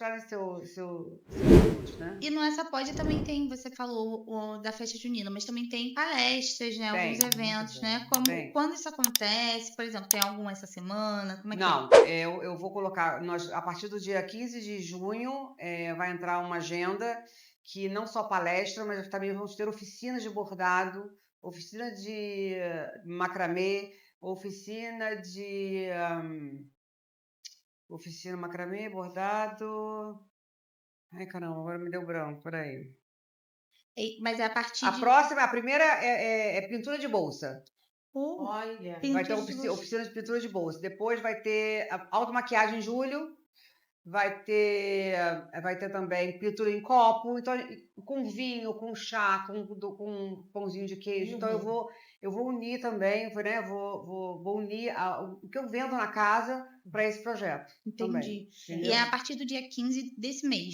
fazem seu curso, né? E no Essa Pode também tem, você falou da festa junina, mas também tem palestras, né? Alguns eventos, né? Quando isso acontece, por exemplo, tem algum essa semana? Como é que Não, eu vou colocar, a partir do dia 15 de junho, vai entrar uma agenda que não só palestra, mas também vamos ter oficinas de bordado, oficina de macramê, oficina macramê, bordado. Ai, caramba, agora me deu branco, peraí. Mas é a partir A primeira é pintura de bolsa. Olha, Vai ter oficina de pintura de bolsa. Depois vai ter automaquiagem em julho. Vai ter também pintura em copo, então com vinho, com chá, com pãozinho de queijo. Então eu vou unir também, né? Vou unir o que eu vendo na casa para esse projeto. Entendi. Também, e é a partir do dia 15 desse mês.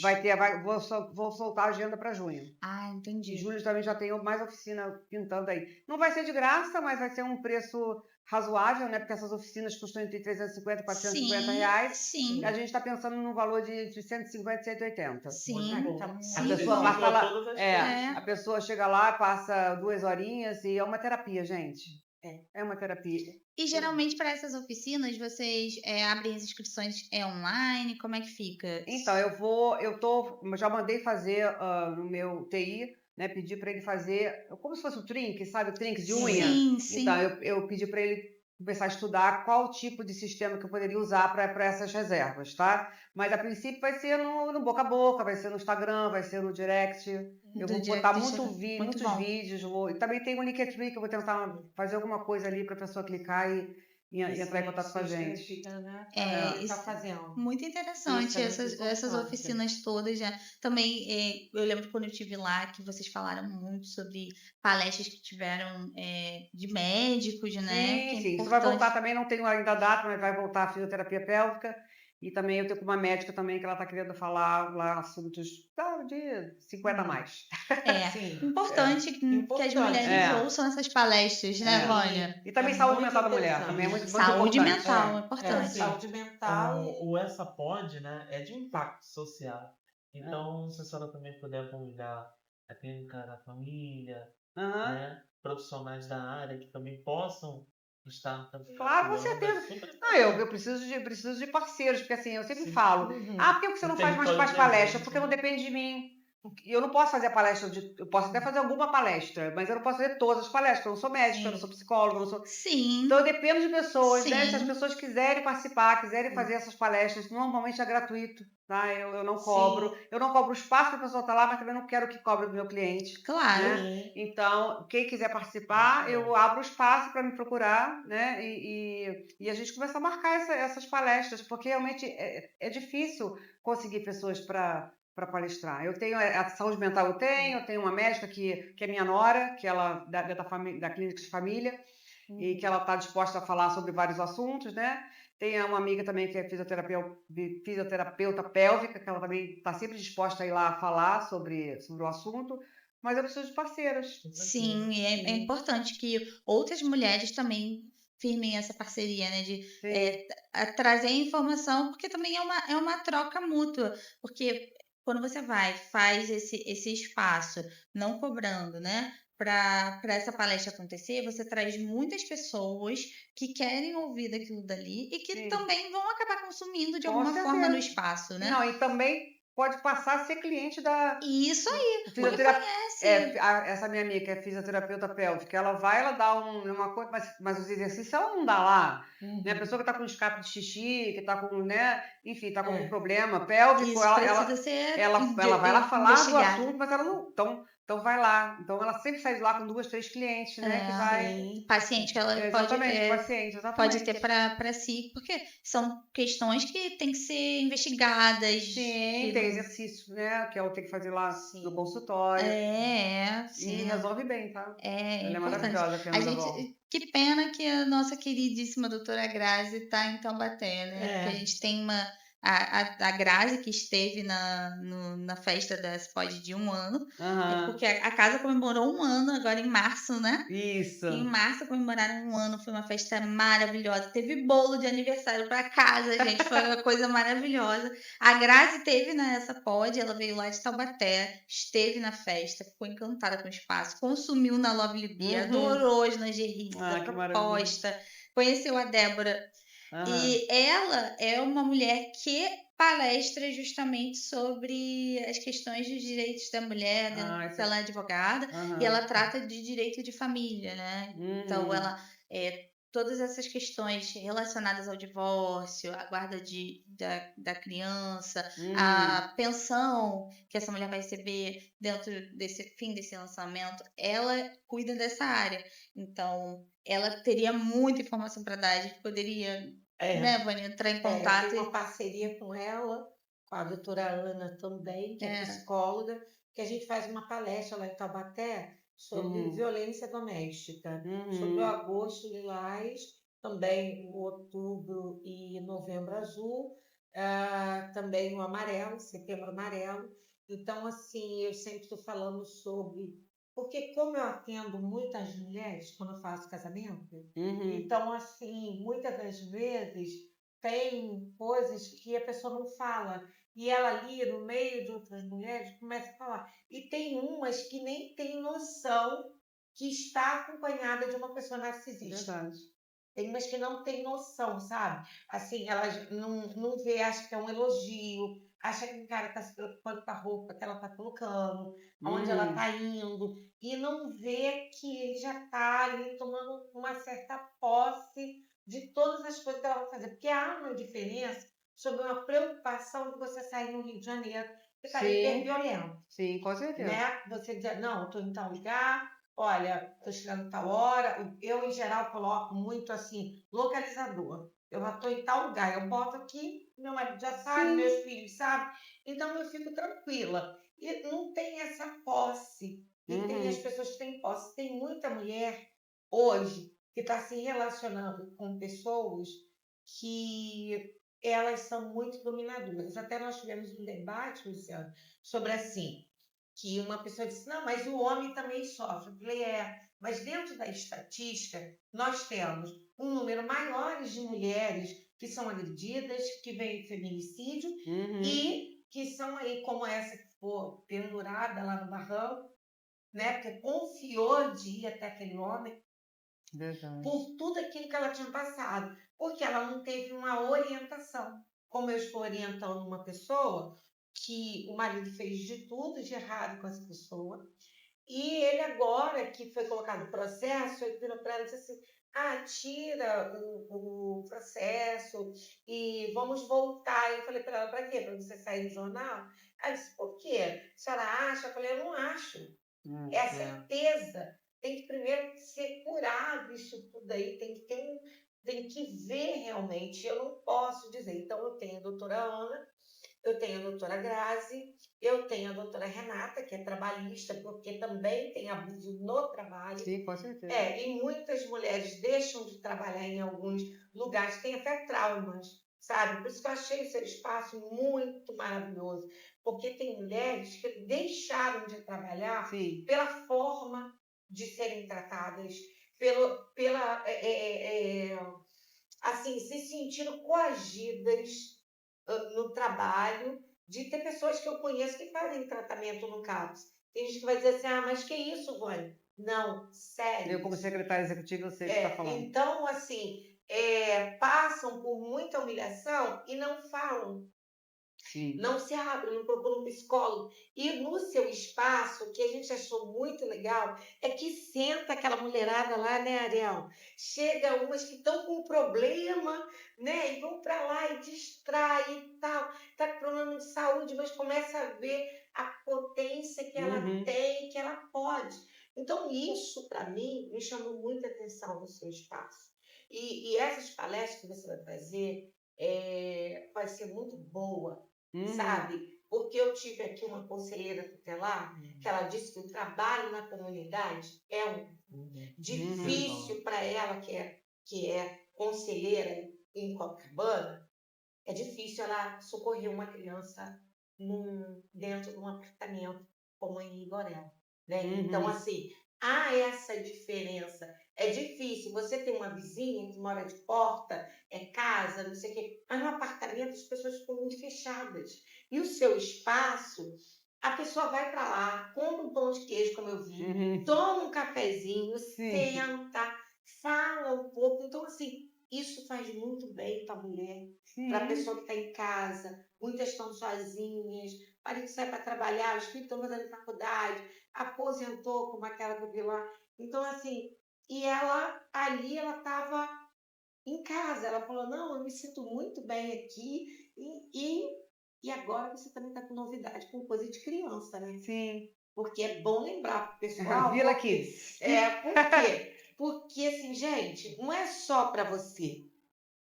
Vou soltar a agenda para junho. Ah, entendi. Em julho também já tenho mais oficina pintando aí. Não vai ser de graça, mas vai ser um preço razoável, né? Porque essas oficinas custam entre 350 e 450 reais. Sim. A gente está pensando num valor de 150 e 180. Sim. A pessoa chega lá, passa 2 horinhas e é uma terapia, gente. É uma terapia. E geralmente para essas oficinas vocês abrem as inscrições online? Como é que fica? Então, já mandei fazer no meu TI, né? Pedi para ele fazer como se fosse o trinque, sabe? O trinque de unha. Sim. Então, eu pedi para ele começar a estudar qual tipo de sistema que eu poderia usar para essas reservas, tá? Mas a princípio vai ser no boca a boca, vai ser no Instagram, vai ser no direct. Eu vou botar muitos vídeos. E também tem um Linktree que eu vou tentar fazer alguma coisa ali para a pessoa clicar e entrar em contato com a gente. Tá fazendo. Muito interessante essas oficinas todas. Já. Também eu lembro quando eu estive lá que vocês falaram muito sobre palestras que tiveram de médicos, né? Sim. Isso vai voltar também, não tenho ainda data, mas vai voltar a fisioterapia pélvica. E também eu tenho com uma médica também que ela está querendo falar lá assuntos de 50 a mais. Importante que as mulheres ouçam essas palestras, né, Vânia? E também saúde mental da mulher, também é muito saúde importante. Mental, é importante. Saúde mental. O Essa Pode, né, é de impacto social. Então, se a senhora também puder convidar a clínica da família, né, profissionais da área que também possam estar também. Claro, com certeza. Eu preciso de parceiros, porque assim, eu sempre falo, por que você não faz mais palestras? Porque não depende de mim. Eu não posso fazer a palestra, eu posso até fazer alguma palestra, mas eu não posso fazer todas as palestras, eu não sou médica, eu não sou psicóloga, eu não sou... Sim. Então eu dependo de pessoas, né? Se as pessoas quiserem participar, quiserem fazer essas palestras, normalmente é gratuito, tá? Eu não cobro, eu não cobro o espaço para a pessoa estar lá, mas também não quero que cobre do meu cliente. Claro. Né? Então, quem quiser participar, eu abro o espaço para me procurar, né? E a gente começa a marcar essas palestras, porque realmente é difícil conseguir pessoas para palestrar. Eu tenho a saúde mental, eu tenho uma médica que é minha nora, que ela da clínica de família, e que ela está disposta a falar sobre vários assuntos, né? Tem uma amiga também que é fisioterapeuta pélvica, que ela também está sempre disposta a ir lá falar sobre o assunto, mas eu preciso de parceiras. Sim, é importante que outras mulheres também firmem essa parceria, né, de trazer informação, porque também é uma troca mútua, porque quando você faz esse espaço, não cobrando, né, para essa palestra acontecer, você traz muitas pessoas que querem ouvir daquilo dali e que também vão acabar consumindo de alguma forma no espaço, né? Não, e também pode passar a ser cliente da... Isso aí, essa minha amiga que é fisioterapeuta pélvica, ela dá uma coisa, mas os exercícios ela não dá lá. Né? A pessoa que está com escape de xixi, que está com, né, enfim, está com algum problema pélvico, ela vai lá falar do assunto, mas ela não... Então vai lá. Então ela sempre sai de lá com 2, 3 clientes, né? Que vai... Paciente que ela pode ter para si, porque são questões que tem que ser investigadas. Sim, tem exercício, né? Que ela tem que fazer lá no consultório. Sim. E resolve bem, tá? Ela é maravilhosa, que pena que a nossa queridíssima doutora Grazi está em Taubaté, né? Porque a gente tem a Grazi, que esteve na festa da SPOD de 1 ano, porque a casa comemorou 1 ano agora em março, né? Isso. Em março comemoraram 1 ano, foi uma festa maravilhosa. Teve bolo de aniversário para casa, gente, foi uma coisa maravilhosa. A Grazi teve nessa pod, ela veio lá de Taubaté, esteve na festa, ficou encantada com o espaço, consumiu na Lovely Bee, adorou as lingeries, a proposta, conheceu a Débora. E ela é uma mulher que palestra justamente sobre as questões dos direitos da mulher, ela é advogada, e ela trata de direito de família, né? Então, ela todas essas questões relacionadas ao divórcio, a guarda da criança, a pensão que essa mulher vai receber dentro desse lançamento, ela cuida dessa área. Então, ela teria muita informação para dar, a gente poderia, né, Vânia, entrar em contato. Tem uma parceria com ela, com a doutora Ana também, que é psicóloga, que a gente faz uma palestra lá em Taubaté sobre violência doméstica, sobre o agosto lilás, também o outubro e novembro azul, também o amarelo, setembro amarelo. Então, assim, eu sempre estou falando sobre... Porque como eu atendo muitas mulheres quando eu faço casamento, então, assim, muitas das vezes tem coisas que a pessoa não fala. E ela ali, no meio de outras mulheres, começa a falar. E tem umas que nem tem noção que está acompanhada de uma pessoa narcisista. Verdade. Tem umas que não tem noção, sabe? Assim, elas não vê, acha que é um elogio, acha que o cara está se preocupando com a roupa que ela está colocando, aonde ela está indo, e não vê que ele já está ali tomando uma certa posse de todas as coisas que ela vai fazer. Porque há uma diferença sobre uma preocupação de você sair no Rio de Janeiro e está hiperviolento. Sim, com certeza. Né? Você dizer, não, estou em tal lugar, olha, estou chegando tal hora. Eu, em geral, coloco muito assim, localizador. Eu já estou em tal lugar, eu boto aqui, meu marido já sabe, meus filhos sabem, então eu fico tranquila. E não tem essa posse. E tem as pessoas que têm posse. Tem muita mulher hoje que está se relacionando com pessoas que elas são muito dominadoras. Até nós tivemos um debate, Luciano, sobre assim, que uma pessoa disse, não, mas o homem também sofre. Eu falei, mas dentro da estatística, nós temos um número maior de mulheres que são agredidas, que vêm feminicídio e que são aí, como essa que ficou pendurada lá no barranco, né, porque confiou de ir até aquele homem. Verdade. Por tudo aquilo que ela tinha passado, porque ela não teve uma orientação. Como eu estou orientando uma pessoa que o marido fez de tudo de errado com essa pessoa, e ele agora, que foi colocado no processo, ele virou para ela e disse assim, tira o processo e vamos voltar. Eu falei para ela, para quê? Para você sair do jornal? Ela disse, por quê? A senhora acha? Eu falei, eu não acho. É a certeza. Tem que primeiro ser curado isso tudo aí, tem que ver realmente. Eu não posso dizer. Então, eu tenho a doutora Ana, eu tenho a doutora Grazi, eu tenho a doutora Renata, que é trabalhista, porque também tem abuso no trabalho. Sim, com certeza. E muitas mulheres deixam de trabalhar em alguns lugares, tem até traumas, sabe? Por isso que eu achei esse espaço muito maravilhoso, porque tem mulheres que deixaram de trabalhar pela forma de serem tratadas, assim, se sentindo coagidas no trabalho, de ter pessoas que eu conheço que fazem tratamento no CAPS. Tem gente que vai dizer assim, mas que isso, Vânia? Não, sério. Eu, como secretária executiva, eu sei o que está falando. Então, assim, passam por muita humilhação e não falam. Sim. Não se abrem, não procuram um psicólogo. E no seu espaço, o que a gente achou muito legal é que senta aquela mulherada lá, né, Ariel? Chega umas que estão com problema, né? E vão para lá e distrai e tal. Está com problema de saúde, mas começa a ver a potência que ela tem, que ela pode. Então, isso, para mim, me chamou muita atenção no seu espaço. E essas palestras que você vai fazer vai ser muito boa. Sabe? Porque eu tive aqui uma conselheira tutelar que ela disse que o trabalho na comunidade é difícil para ela, que é conselheira em Copacabana, é difícil ela socorrer uma criança dentro de um apartamento como em Igoré, né? Então, assim, há essa diferença. É difícil. Você tem uma vizinha que mora de porta, é casa, não sei o quê, mas no apartamento as pessoas ficam muito fechadas. E o seu espaço, a pessoa vai para lá, compra um pão de queijo, como eu vi, toma um cafezinho, senta, fala um pouco. Então, assim, isso faz muito bem para a mulher, para a pessoa que está em casa. Muitas estão sozinhas, o marido sai para trabalhar, os filhos estão fazendo faculdade, aposentou, como aquela que eu vi lá. Então, assim, e ela, ali, ela estava em casa. Ela falou, não, eu me sinto muito bem aqui. E agora você também está com novidade, com coisa de criança, né? Sim. Porque é bom lembrar para o pessoal. Vila Kids. Por quê? Porque, assim, gente, não é só para você.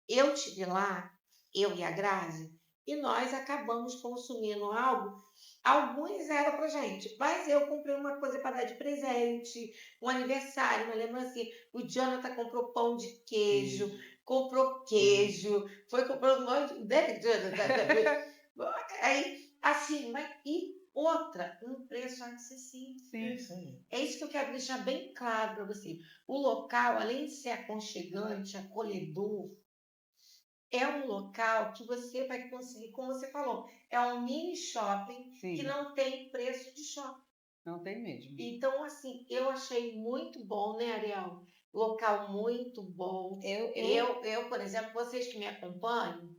Eu estive lá, eu e a Grazi, e nós acabamos consumindo algo. Alguns eram pra gente, mas eu comprei uma coisa para dar de presente, um aniversário, uma lembrancinha. O Jonathan comprou pão de queijo, comprou queijo, foi comprando um monte de... Jonathan? Aí, assim, mas e outra, um preço acessível. Sim. É isso que eu quero deixar bem claro para você. O local, além de ser aconchegante, acolhedor, é um local que você vai conseguir, como você falou, é um mini shopping que não tem preço de shopping. Não tem mesmo. Então, assim, eu achei muito bom, né, Ariel? Local muito bom. Eu, por exemplo, vocês que me acompanham,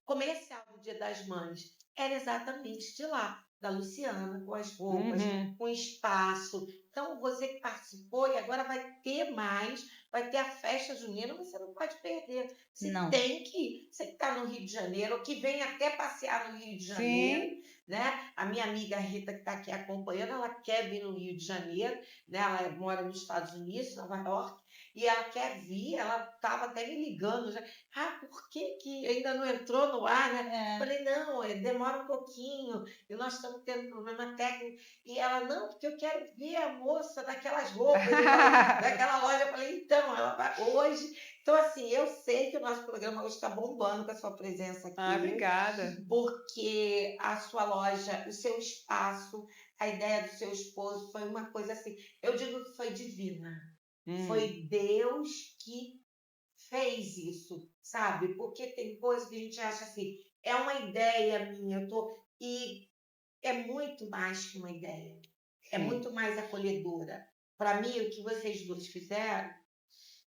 comercial do Dia das Mães era exatamente de lá, da Luciana, com as roupas, com espaço. Então, você que participou e agora vai ter mais, vai ter a festa junina, você não pode perder. Você tem que ir. Você que está no Rio de Janeiro, ou que vem até passear no Rio de Janeiro, né? A minha amiga Rita, que está aqui acompanhando, ela quer vir no Rio de Janeiro, né? Ela mora nos Estados Unidos, Nova York, e ela quer vir, ela estava até me ligando já. Por que ainda não entrou no ar, né? Falei, não, demora um pouquinho, e nós estamos tendo problema técnico. E ela, não, porque eu quero ver a moça daquelas roupas, daquela loja. Eu falei, então, ela vai hoje. Então, assim, eu sei que o nosso programa hoje está bombando com a sua presença aqui. Obrigada. Porque a sua loja, o seu espaço, a ideia do seu esposo foi uma coisa assim, eu digo que foi divina. Foi Deus que fez isso, sabe? Porque tem coisas que a gente acha assim, é uma ideia minha, e é muito mais que uma ideia. É muito mais acolhedora. Para mim, o que vocês dois fizeram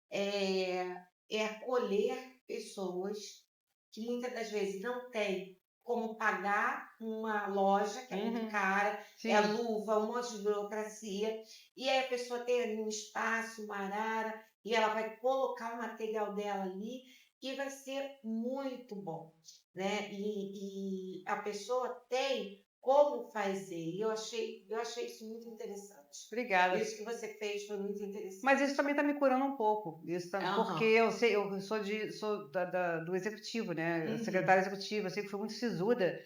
é acolher pessoas que muitas das vezes não têm como pagar uma loja, que é muito cara, é luva, um monte de burocracia, e aí a pessoa tem ali um espaço, uma arara, e ela vai colocar o material dela ali e vai ser muito bom, né? E a pessoa tem como fazer. E eu achei isso muito interessante. Obrigada. Isso que você fez foi muito interessante. Mas isso também está me curando um pouco. Porque eu sou do executivo, né? Secretária executiva, eu sempre fui muito sisuda,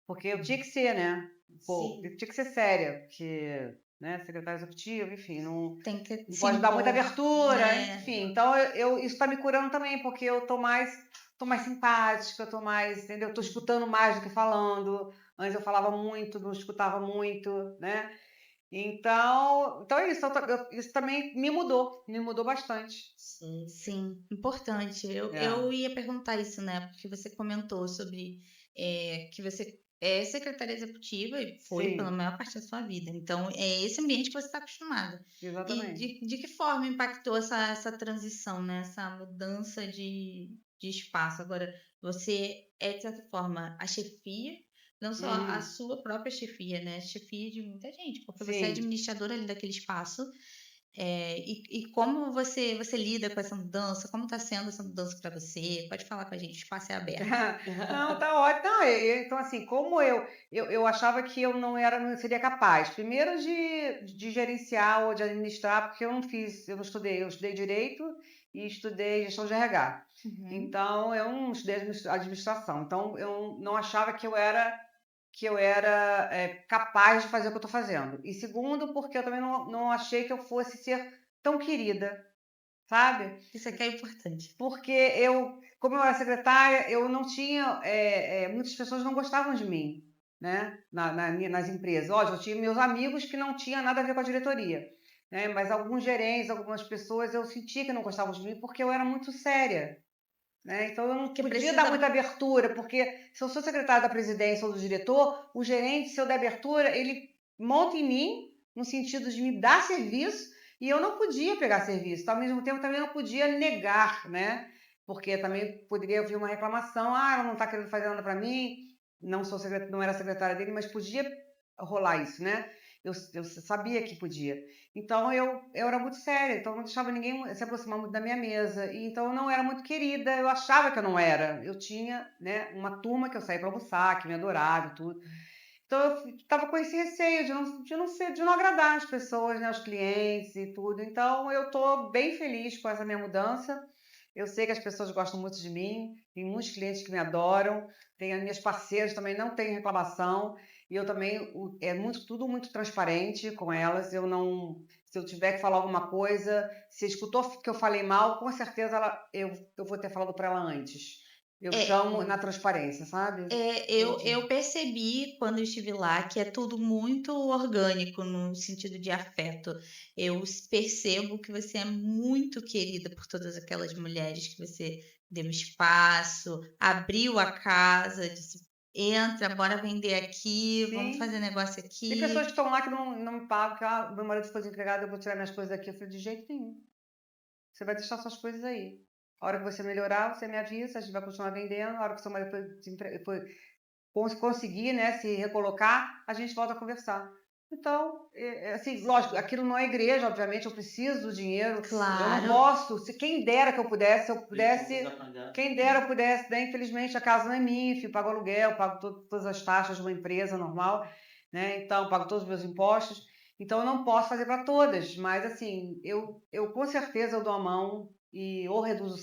porque eu tinha que ser, né? Eu tinha que ser séria, porque, né, secretária executiva, enfim, não pode dar muita abertura, enfim. Então, isso está me curando também, porque eu tô mais simpática, eu tô mais, entendeu? Eu tô escutando mais do que falando. Antes eu falava muito, não escutava muito, né? Então é isso. Isso também me mudou bastante. Sim, importante. Eu ia perguntar isso, né? Porque você comentou sobre que você é secretária executiva e foi pela maior parte da sua vida. Então, é esse ambiente que você está acostumada. Exatamente. E de que forma impactou essa transição, né? Essa mudança de espaço? Agora, você é, de certa forma, a chefia, não só a sua própria chefia, né? Chefia de muita gente, porque você é administradora ali daquele espaço. E como você lida com essa mudança? Como está sendo essa mudança para você? Pode falar com a gente, o espaço é aberto. Não, tá ótimo. Não, então, assim, como eu achava que eu não seria capaz, primeiro de gerenciar ou de administrar, porque eu não estudei, eu estudei Direito e estudei Gestão de RH. Então, eu não estudei administração. Então, eu não achava que eu era capaz de fazer o que eu estou fazendo. E segundo, porque eu também não achei que eu fosse ser tão querida, sabe? Isso aqui é importante. Porque como eu era secretária, eu não tinha... muitas pessoas não gostavam de mim, né? Nas empresas. Lógico, eu tinha meus amigos que não tinham nada a ver com a diretoria, né? Mas alguns gerentes, algumas pessoas, eu sentia que não gostavam de mim porque eu era muito séria, né? Então eu não podia dar muita abertura, porque se eu sou secretária da presidência ou do diretor, o gerente, se eu der abertura, ele monta em mim, no sentido de me dar serviço, e eu não podia pegar serviço. Então, ao mesmo tempo, também não podia negar, né? Porque também poderia vir uma reclamação, ela não está querendo fazer nada para mim, não era secretária dele, mas podia rolar isso, né? Eu sabia que podia. Então, eu era muito séria, então eu não deixava ninguém se aproximar muito da minha mesa. E, então, eu não era muito querida, eu achava que eu não era. Eu tinha, né, uma turma que eu saía para almoçar, que me adorava e tudo. Então, eu estava com esse receio de não agradar as pessoas, né, os clientes e tudo. Então, eu estou bem feliz com essa minha mudança. Eu sei que as pessoas gostam muito de mim, tem muitos clientes que me adoram, tem as minhas parceiras também, não tem reclamação. E eu também, tudo muito transparente com elas. Se eu tiver que falar alguma coisa, se escutou que eu falei mal, com certeza eu vou ter falado para ela antes. Eu chamo na transparência, sabe? Eu percebi quando eu estive lá que é tudo muito orgânico no sentido de afeto. Eu percebo que você é muito querida por todas aquelas mulheres que você deu espaço, abriu a casa, disse, entra, bora vender aqui, vamos fazer negócio aqui. Tem pessoas que estão lá que não me pagam, que meu marido ficou desempregado, eu vou tirar minhas coisas daqui. Eu falei, de jeito nenhum. Você vai deixar suas coisas aí. A hora que você melhorar, você me avisa, a gente vai continuar vendendo. A hora que seu marido conseguir, né, se recolocar, a gente volta a conversar. Então, assim, lógico, aquilo não é igreja, obviamente, eu preciso do dinheiro. Claro. Eu não posso, quem dera que eu pudesse, quem dera eu pudesse, né? Infelizmente a casa não é minha, enfim, eu pago aluguel, pago todas as taxas de uma empresa normal, né? Então, pago todos os meus impostos. Então, eu não posso fazer para todas, mas assim, eu com certeza eu dou a mão e ou reduzo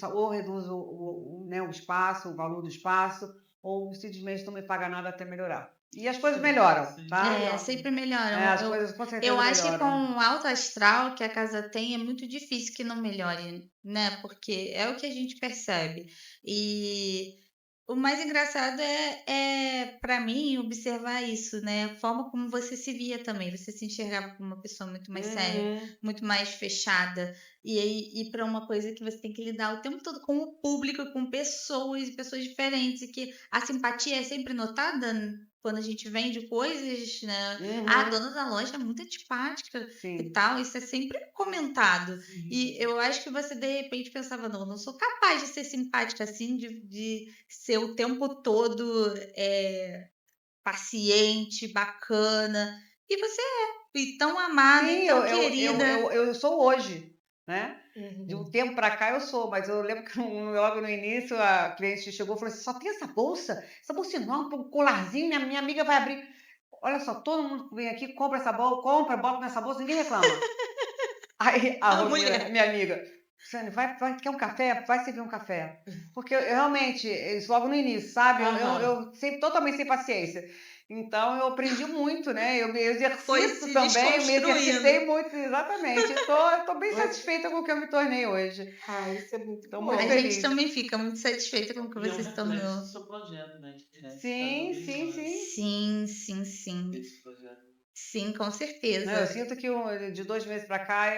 né, o espaço, o valor do espaço, ou simplesmente não me paga nada até melhorar. E as coisas melhoram, tá? Sempre melhoram. As coisas com certeza eu acho melhoram. que com o alto astral que a casa tem, é muito difícil que não melhore, né? Porque é o que a gente percebe. E o mais engraçado para mim, observar isso, né? A forma como você se via também. Você se enxergava como uma pessoa muito mais séria, muito mais fechada. E aí, para uma coisa que você tem que lidar o tempo todo com o público, com pessoas diferentes. E que a simpatia é sempre notada quando a gente vende coisas, né? A dona da loja é muito antipática. Sim. E tal. Isso é sempre comentado. Sim. E eu acho que você, de repente, pensava, não sou capaz de ser simpática assim, de ser o tempo todo paciente, bacana. E você e tão amada, sim, e tão querida. Eu sou hoje, né? De um tempo para cá eu sou, mas eu lembro que logo no início a cliente chegou e falou assim, só tem essa bolsa enorme, um colarzinho, minha amiga vai abrir. Olha só, todo mundo vem aqui, compra essa bolsa, bota nessa bolsa, ninguém reclama. Aí a Romina, minha amiga, Sânia, quer um café? Vai servir um café. Porque realmente, isso logo no início, sabe? Eu sempre totalmente sem paciência. Então eu aprendi muito, né? Eu me exercito também, eu me exercitei muito, exatamente. Eu tô bem satisfeita com o que eu me tornei hoje. Isso é muito bom. Muito a feliz. gente também fica muito satisfeita com o que você se tornou. Seu projeto, né? Sim. Esse projeto. Sim, com certeza. Eu sinto que de 2 meses para cá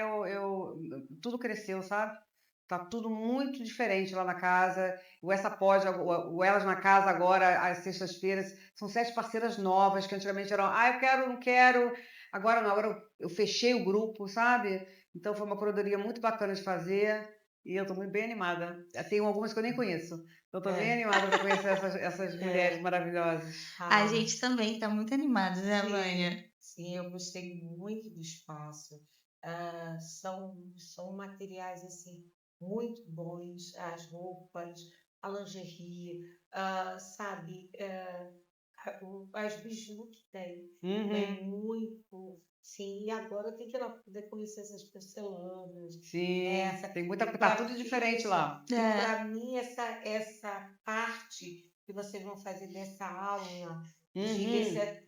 tudo cresceu, sabe? Tá tudo muito diferente lá na casa. O Elas na Casa agora, às sextas-feiras, são 7 parceiras novas, que antigamente eram, eu quero, não quero. Agora não, agora eu fechei o grupo, sabe? Então foi uma curadoria muito bacana de fazer e eu tô muito bem animada. Tem algumas que eu nem conheço. Eu tô bem animada para conhecer essas mulheres maravilhosas. A gente também tá muito animada, né, Vânia? Sim, eu gostei muito do espaço. São materiais assim muito bons, as roupas, a lingerie, sabe, as bijuterias que tem. É muito, sim. E agora tem que ir lá poder conhecer essas porcelanas. Sim, tem tá tudo diferente lá. Para mim, essa parte que vocês vão fazer dessa aula,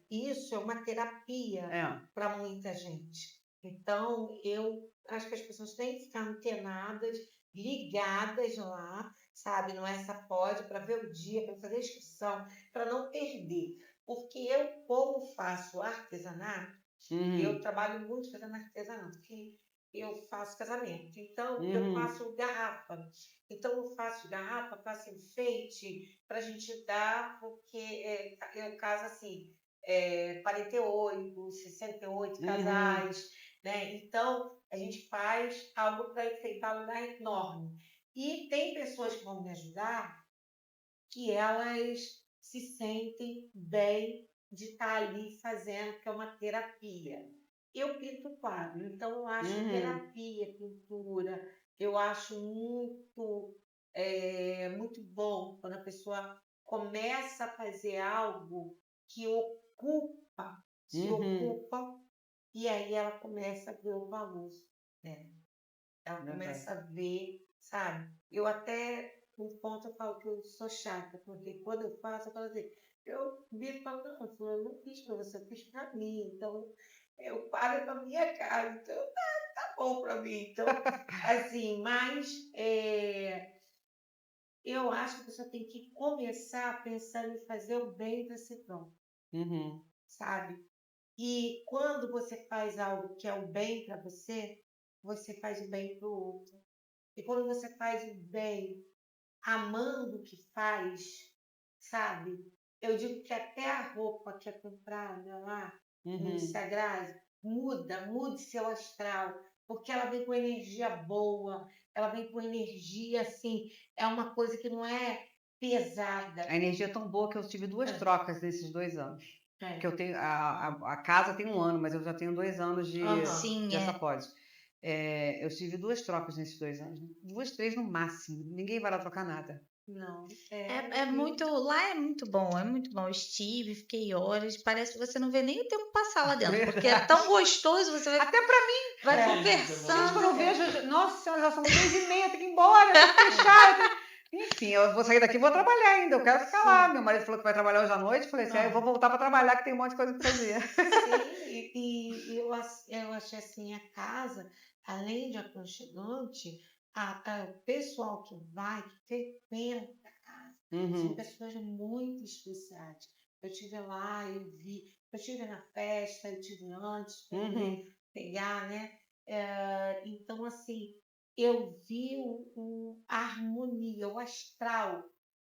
isso é uma terapia para muita gente. Então, eu acho que as pessoas têm que ficar antenadas ligadas lá, sabe, no Essa Pode, para ver o dia, para fazer a inscrição, para não perder. Porque eu, como faço artesanato, eu trabalho muito fazendo artesanato, porque eu faço casamento. Então, eu faço garrafa. Então, eu faço garrafa, faço enfeite para a gente dar, porque é um caso assim, 48, 68 casais, né? Então, a gente faz algo para enfeitar um lugar enorme. E tem pessoas que vão me ajudar que elas se sentem bem de estar ali fazendo, que é uma terapia. Eu pinto quadro, então eu acho terapia, pintura, eu acho muito bom quando a pessoa começa a fazer algo que se ocupa, e aí ela começa a ver o valor, né? Ela começa a ver, sabe? Eu até, um ponto, eu falo que eu sou chata, porque quando eu faço, eu falo assim, eu me falo, não, eu não fiz para você, eu fiz para mim, então eu paro para minha casa, então tá bom para mim. Então, assim, mas eu acho que você tem que começar pensando em fazer o bem para si próprio, sabe? E quando você faz algo que é o bem para você faz o bem para o outro. E quando você faz o bem, amando o que faz, sabe? Eu digo que até a roupa que é comprada lá no Instagram muda seu astral, porque ela vem com energia boa, ela vem com energia assim, é uma coisa que não é pesada. A energia é tão boa que eu tive 2 trocas nesses 2 anos. Porque eu tenho a casa tem 1 ano, mas eu já tenho 2 anos de Essa Pode. Eu tive 2 trocas nesses 2 anos. 2, 3 no máximo. Ninguém vai lá trocar nada. Não. Lá é muito bom. Eu estive, fiquei horas. Parece que você não vê nem o tempo passar lá dentro. Porque é tão gostoso, você vai. Até pra mim. Vai conversando. Gente, quando eu vejo. Nossa senhora, já são 6h30, tem que ir embora, tem que fechar. Enfim, eu vou sair daqui e vou trabalhar ainda. Eu quero ficar lá. Meu marido falou que vai trabalhar hoje à noite. Falei assim, eu vou voltar para trabalhar, que tem um monte de coisa para fazer. Sim, e eu achei assim, a casa, além de aconchegante, o pessoal que vai, que frequenta a casa, são pessoas muito especiais. Eu estive lá, eu estive na festa, eu estive antes, para poder pegar, né? Então, assim, eu vi a harmonia, o astral,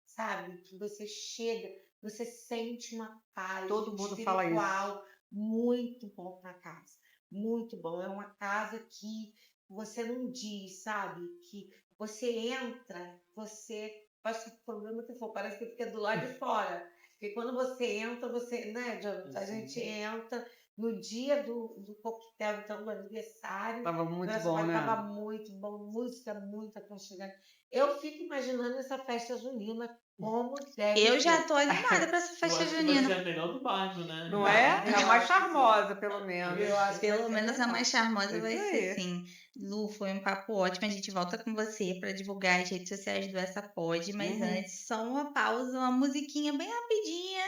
sabe? Que você chega, você sente uma paz. Todo mundo espiritual, fala isso. Muito bom para casa. Muito bom. É uma casa que você não diz, sabe? Que você entra, você passa o problema que for, parece que fica do lado de fora. Porque quando você entra, né, Jonathan? A gente entra no dia do coquetel, então, do aniversário. Tava muito bom, né? Tava muito bom, música muito aconchegante. Eu fico imaginando essa festa junina como deve Eu já ser. tô animada pra essa festa junina. Você é a melhor do bairro, né? Não é? É a mais charmosa, pelo menos. Eu acho que Pelo menos a mais charmosa Isso vai aí. ser, sim. Lu, foi um papo ótimo. A gente volta com você para divulgar as redes sociais do Essa Pode, mas antes, só uma pausa, uma musiquinha bem rapidinha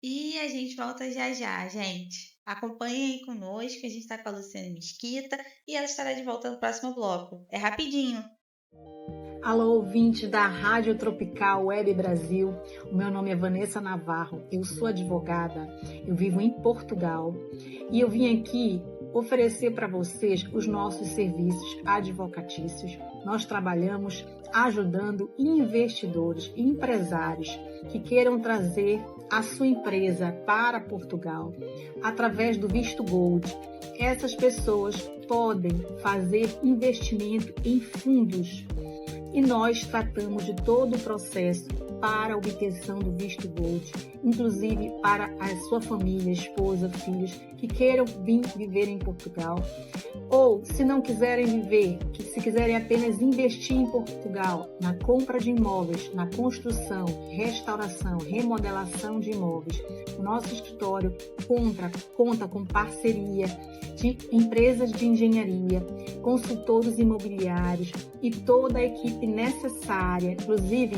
e a gente volta já já, gente. Acompanhem aí conosco, a gente tá com a Luciane Mesquita e ela estará de volta no próximo bloco. É rapidinho. Alô, ouvinte da Rádio Tropical Web Brasil. O meu nome é Vanessa Navarro, eu sou advogada, eu vivo em Portugal e eu vim aqui oferecer para vocês os nossos serviços advocatícios. Nós trabalhamos ajudando investidores e empresários que queiram trazer a sua empresa para Portugal através do Visto Gold. Essas pessoas podem fazer investimento em fundos e nós tratamos de todo o processo para a obtenção do Visto Gold, inclusive para a sua família, esposa, filhos que queiram vir viver em Portugal, ou se não quiserem viver, se quiserem apenas investir em Portugal, na compra de imóveis, na construção, restauração, remodelação de imóveis. O nosso escritório conta com parceria de empresas de engenharia, consultores imobiliários e toda a equipe necessária, inclusive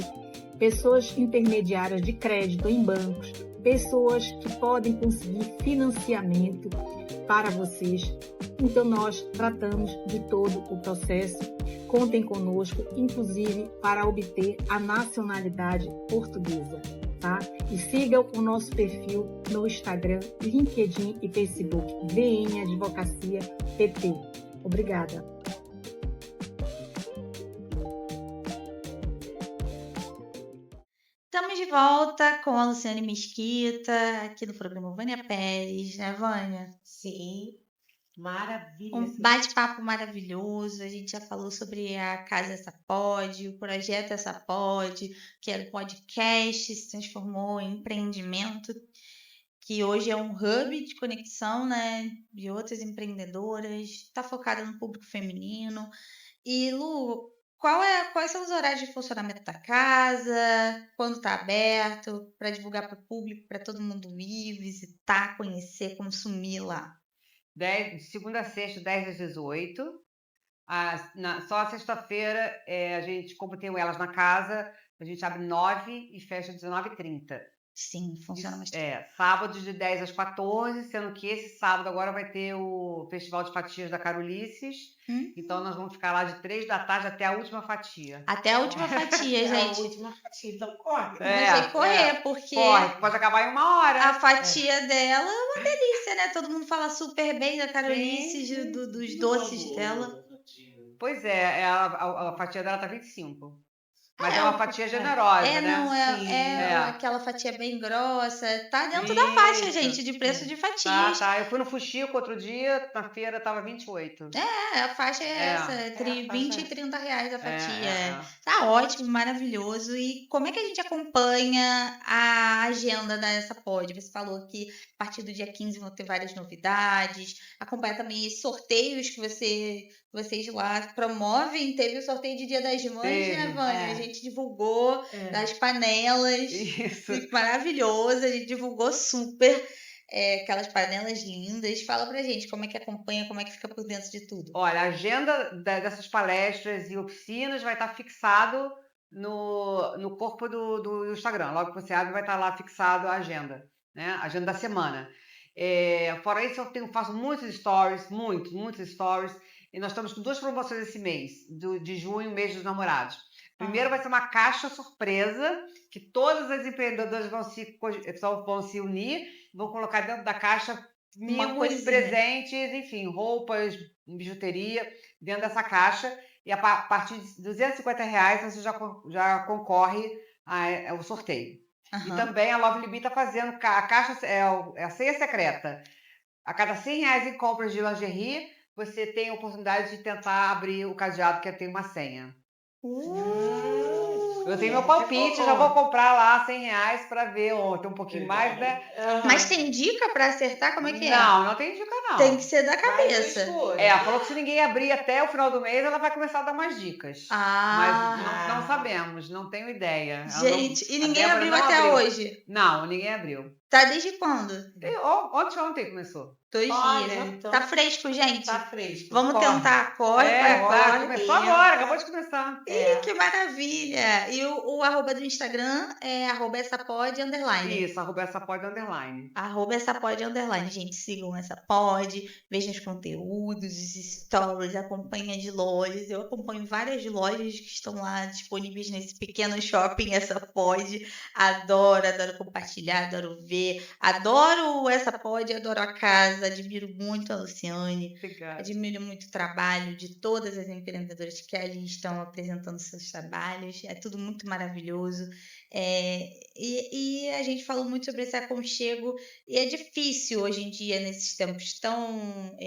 pessoas intermediárias de crédito em bancos, pessoas que podem conseguir financiamento para vocês. Então, nós tratamos de todo o processo contem conosco, inclusive para obter a nacionalidade portuguesa, tá? E sigam o nosso perfil no Instagram, LinkedIn e Facebook, VM Advocacia PT. Obrigada. Estamos de volta com a Luciane Mesquita, aqui no programa Vânia Pérez, né, Vânia? Sim, maravilha. Um bate-papo maravilhoso. A gente já falou sobre a Casa Essa Pode, o projeto Essa Pode, que era o podcast, se transformou em empreendimento, que hoje é um hub de conexão, né, de outras empreendedoras, está focada no público feminino. E, Lu, quais são os horários de funcionamento da casa? Quando está aberto? Para divulgar para o público, para todo mundo ir, visitar, conhecer, consumir lá. De segunda a sexta, 10 às 18. Só a sexta-feira, a gente, como tem Elas na Casa, a gente abre 9 e fecha 19h30. Sim, funciona mais sábados de 10 às 14, sendo que esse sábado agora vai ter o Festival de Fatias da Carolices. Então nós vamos ficar lá de 3 da tarde até a última fatia. Até a última fatia, gente. A última fatia, então corre. Mas correr, porque... Corre, pode acabar em 1 hora. A fatia dela é uma delícia, né? Todo mundo fala super bem da Carolices, dos doces dela. Pois é, a fatia dela tá 25. Mas é uma fatia generosa, né? Não, é aquela fatia bem grossa. Tá dentro da faixa, gente, de preço de fatias. Tá. Eu fui no Fuxico outro dia, na feira tava 28. A faixa é essa, entre 20 e 30 reais a fatia. Tá ótimo, maravilhoso. E como é que a gente acompanha a agenda dessa Pode? Você falou que a partir do dia 15 vão ter várias novidades. Acompanha também os sorteios que vocês lá promovem. Teve o sorteio de Dia das Mães, né, Vânia? A gente divulgou das panelas. Isso. Maravilhoso, a gente divulgou super aquelas panelas lindas. Fala pra gente como é que acompanha, como é que fica por dentro de tudo. Olha, a agenda dessas palestras e oficinas vai estar fixado no corpo do Instagram. Logo que você abre, vai estar lá fixado a agenda, né? A agenda da semana. Fora isso, eu faço muitos stories, muitos stories. E nós estamos com 2 promoções esse mês, de junho, mês dos namorados. Primeiro vai ser uma caixa surpresa, que todas as empreendedoras vão se unir, vão colocar dentro da caixa mimos, presentes, enfim, roupas, bijuteria, dentro dessa caixa. E a partir de R$250 você já concorre ao sorteio. E também a Love Libi está fazendo a caixa, a ceia secreta. A cada R$100 em compras de lingerie, você tem a oportunidade de tentar abrir o cadeado que tem uma senha. Eu tenho meu palpite, já vou comprar lá R$100 para ver ontem, um pouquinho mais, né? Mas tem dica para acertar? Como é que é? Não tem dica, não. Tem que ser da cabeça. Falou que se ninguém abrir até o final do mês, ela vai começar a dar umas dicas. Mas não sabemos, não tenho ideia. Gente, e ninguém abriu até hoje? Não, ninguém abriu. Tá desde quando? Ontem começou. 2 dias. Então... Tá fresco, gente? Tá fresco. Vamos tentar. Corre. Começou agora, acabou de começar. Que maravilha. E o arroba do Instagram é @essapod_. Isso, @essapod_. @essapod_. Gente, sigam essa pod, vejam os conteúdos, os stories, acompanhem as lojas. Eu acompanho várias lojas que estão lá disponíveis nesse pequeno shopping, essa pod. Adoro compartilhar, adoro ver. Adoro essa pod, adoro a casa. Admiro muito a Luciane. Obrigada. Admiro muito o trabalho de todas as empreendedoras que ali estão apresentando seus trabalhos. É tudo muito maravilhoso. E a gente falou muito sobre esse aconchego. E é difícil hoje em dia, nesses tempos tão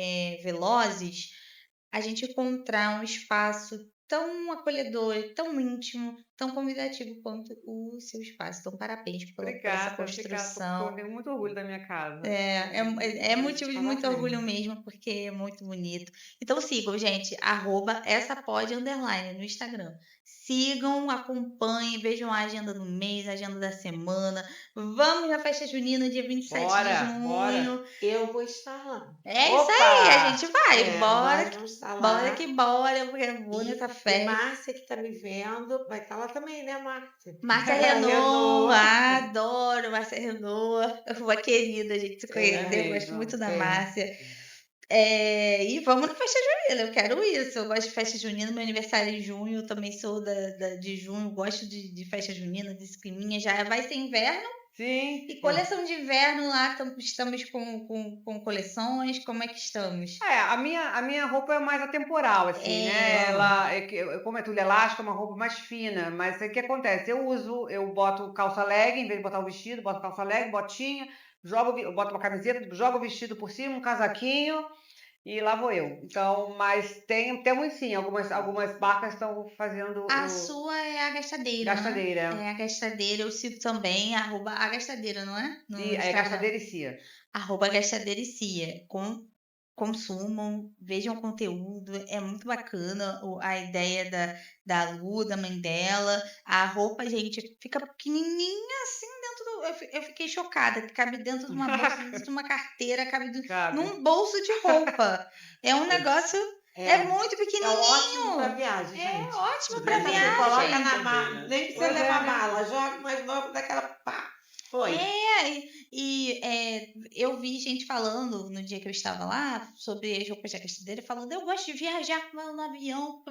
velozes, a gente encontrar um espaço tão acolhedor, tão íntimo, tão convidativo quanto o seu espaço. Então, parabéns por essa construção. Eu tenho muito orgulho da minha casa. É motivo de muito orgulho mesmo, porque é muito bonito. Então, sigam, gente, @essapod_ no Instagram. Sigam, acompanhem, vejam a agenda do mês, a agenda da semana. Vamos na festa junina, dia 27 de junho. Eu vou estar lá. Isso aí, a gente vai. Bora que bora, porque eu vou nessa festa. Márcia, que tá me vendo, vai estar lá também, né, Márcia? Márcia Renault, adoro Márcia Renault. Uma querida, a gente se conheceu, gosto muito da Márcia. E vamos na festa junina, eu quero isso. Eu gosto de festa junina, meu aniversário é em junho, eu também sou de junho, gosto de festa junina, desse climinha. Já vai ser inverno. Sim. E coleção de inverno lá, estamos com coleções, como é que estamos? A minha roupa é mais atemporal, assim, né? Ela, como é tudo elástico, é uma roupa mais fina, mas o que acontece? Eu boto calça leg, em vez de botar o vestido, boto calça leg, botinha, boto uma camiseta, jogo o vestido por cima, um casaquinho, e lá vou eu. Então, mas temos sim, algumas marcas estão fazendo A sua é a Gastadeira, Gastadeira. né? É a Gastadeira, eu sigo também, @agastadeira, não é? É Gastadeira e Cia. @gastadeira e Cia. Consumam, vejam o conteúdo, é muito bacana a ideia da Lu, da mãe dela. A roupa, gente, fica pequenininha assim dentro eu fiquei chocada, que cabe dentro de uma bolsa, dentro de uma carteira, cabe num bolso de roupa. É um negócio... É muito pequenininho. É ótimo pra viagem, gente. É ótimo pra Você viagem. coloca na mala, nem precisa levar mala, joga mais novo daquela pá. Foi. Eu vi gente falando no dia que eu estava lá sobre as roupas da Gastadeira, falando: eu gosto de viajar com ela no avião,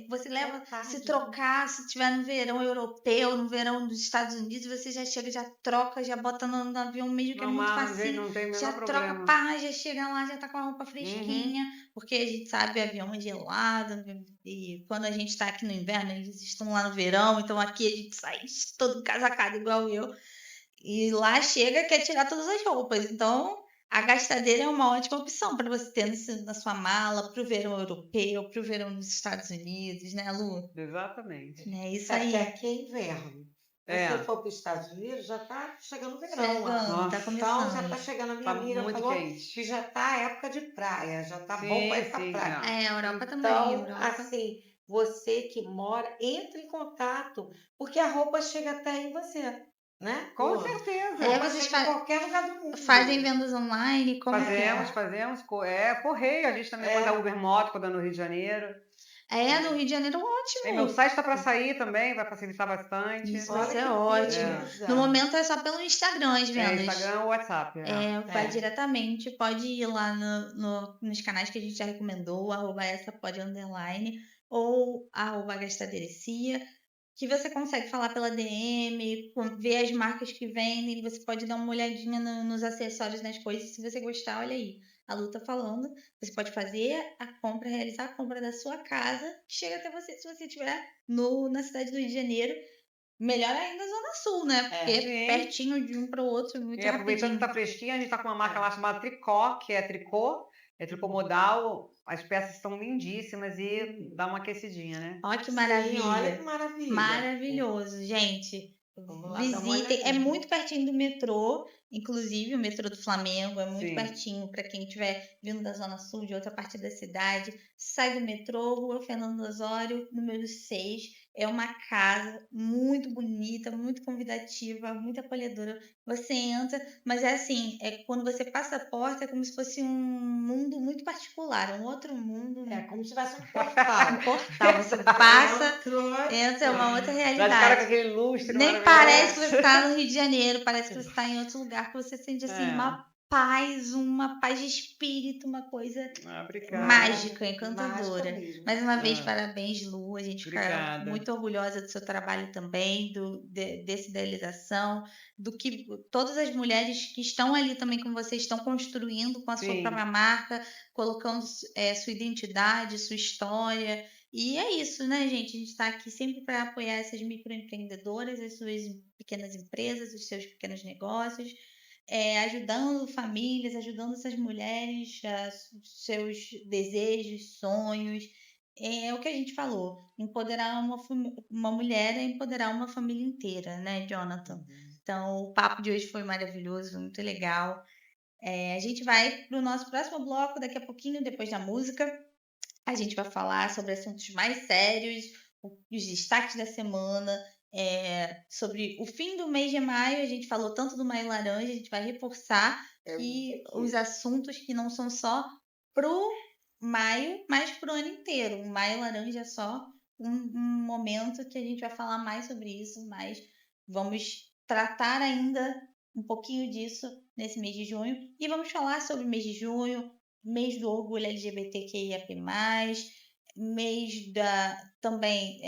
você leva, se trocar, se tiver no verão europeu, no verão dos Estados Unidos, você já chega, já troca, já bota no avião mesmo, que é muito fácil. Não tem já problema. Troca, pá, já chega lá, já tá com a roupa fresquinha, porque a gente sabe, o avião é gelado, e quando a gente tá aqui no inverno, eles estão lá no verão, então aqui a gente sai todo casacado igual eu. E lá chega, quer tirar todas as roupas. Então, a Gastadeira é uma ótima opção para você ter na sua mala para o verão europeu, para o verão nos Estados Unidos, né, Lu? Exatamente. É isso aí. Porque aqui é inverno. Se for para os Estados Unidos, já está chegando o verão lá. Tá começando. Então, já está chegando. A minha amiga muito falou quente. que já está a época de praia, já está bom para ir para praia. A Europa também. Então, assim, você que mora, entre em contato, porque a roupa chega até em você. Né? Com certeza. Vocês em qualquer lugar do mundo. Fazem vendas online? Fazemos. Correio, a gente também manda Uber Moto quando é no Rio de Janeiro. No Rio de Janeiro, ótimo. Meu site está para sair também, vai facilitar bastante. Isso vai ser ótimo. No momento é só pelo Instagram as vendas. Instagram ou WhatsApp. Vai diretamente, pode ir lá nos canais que a gente já recomendou, @essa_pode_ ou @gastaderecia, que você consegue falar pela DM, ver as marcas que vendem, você pode dar uma olhadinha nos acessórios, nas coisas, se você gostar, olha aí. A Lu tá falando, você pode fazer a compra, realizar a compra da sua casa, chega até você, se você estiver na cidade do Rio de Janeiro, melhor ainda a Zona Sul, né? Porque pertinho de um para o outro, muito rapidinho. Aproveitando que tá fresquinho, a gente tá com uma marca lá chamada Tricó, que é tricô modal, as peças estão lindíssimas e dá uma aquecidinha, né? Olha que maravilha. Sim, olha que maravilha. Maravilhoso, gente. Visitem, é muito pertinho do metrô, inclusive o metrô do Flamengo é muito pertinho para quem estiver vindo da Zona Sul, de outra parte da cidade. Sai do metrô, Rua Fernando Osório, número 6. É uma casa muito bonita, muito convidativa, muito acolhedora. Você entra, mas é assim, quando você passa a porta, é como se fosse um mundo muito particular, um outro mundo. É como se tivesse um portal. Um portal. Você passa, entra, é uma outra realidade. Cara com aquele lustre. Nem parece que você está no Rio de Janeiro, parece que você está em outro lugar, que você sente assim uma paz de espírito, uma coisa mágica, encantadora. Mais uma vez, parabéns, Lu. A gente fica muito orgulhosa do seu trabalho também, dessa idealização, do que todas as mulheres que estão ali também com você estão construindo com a sua própria marca, colocando sua identidade, sua história. E é isso, né, gente? A gente está aqui sempre para apoiar essas microempreendedoras, as suas pequenas empresas, os seus pequenos negócios, ajudando famílias, ajudando essas mulheres, seus desejos, sonhos. É o que a gente falou, empoderar uma mulher é empoderar uma família inteira, né, Jonathan? Então, o papo de hoje foi maravilhoso, muito legal. A gente vai para o nosso próximo bloco daqui a pouquinho, depois da música. A gente vai falar sobre assuntos mais sérios, os destaques da semana, sobre o fim do mês de maio. A gente falou tanto do Maio Laranja, a gente vai reforçar que os assuntos que não são só pro maio, mas pro ano inteiro. O Maio Laranja é só um momento que a gente vai falar mais sobre isso, mas vamos tratar ainda um pouquinho disso nesse mês de junho. E vamos falar sobre o mês de junho, mês do orgulho LGBTQIAP+, mês também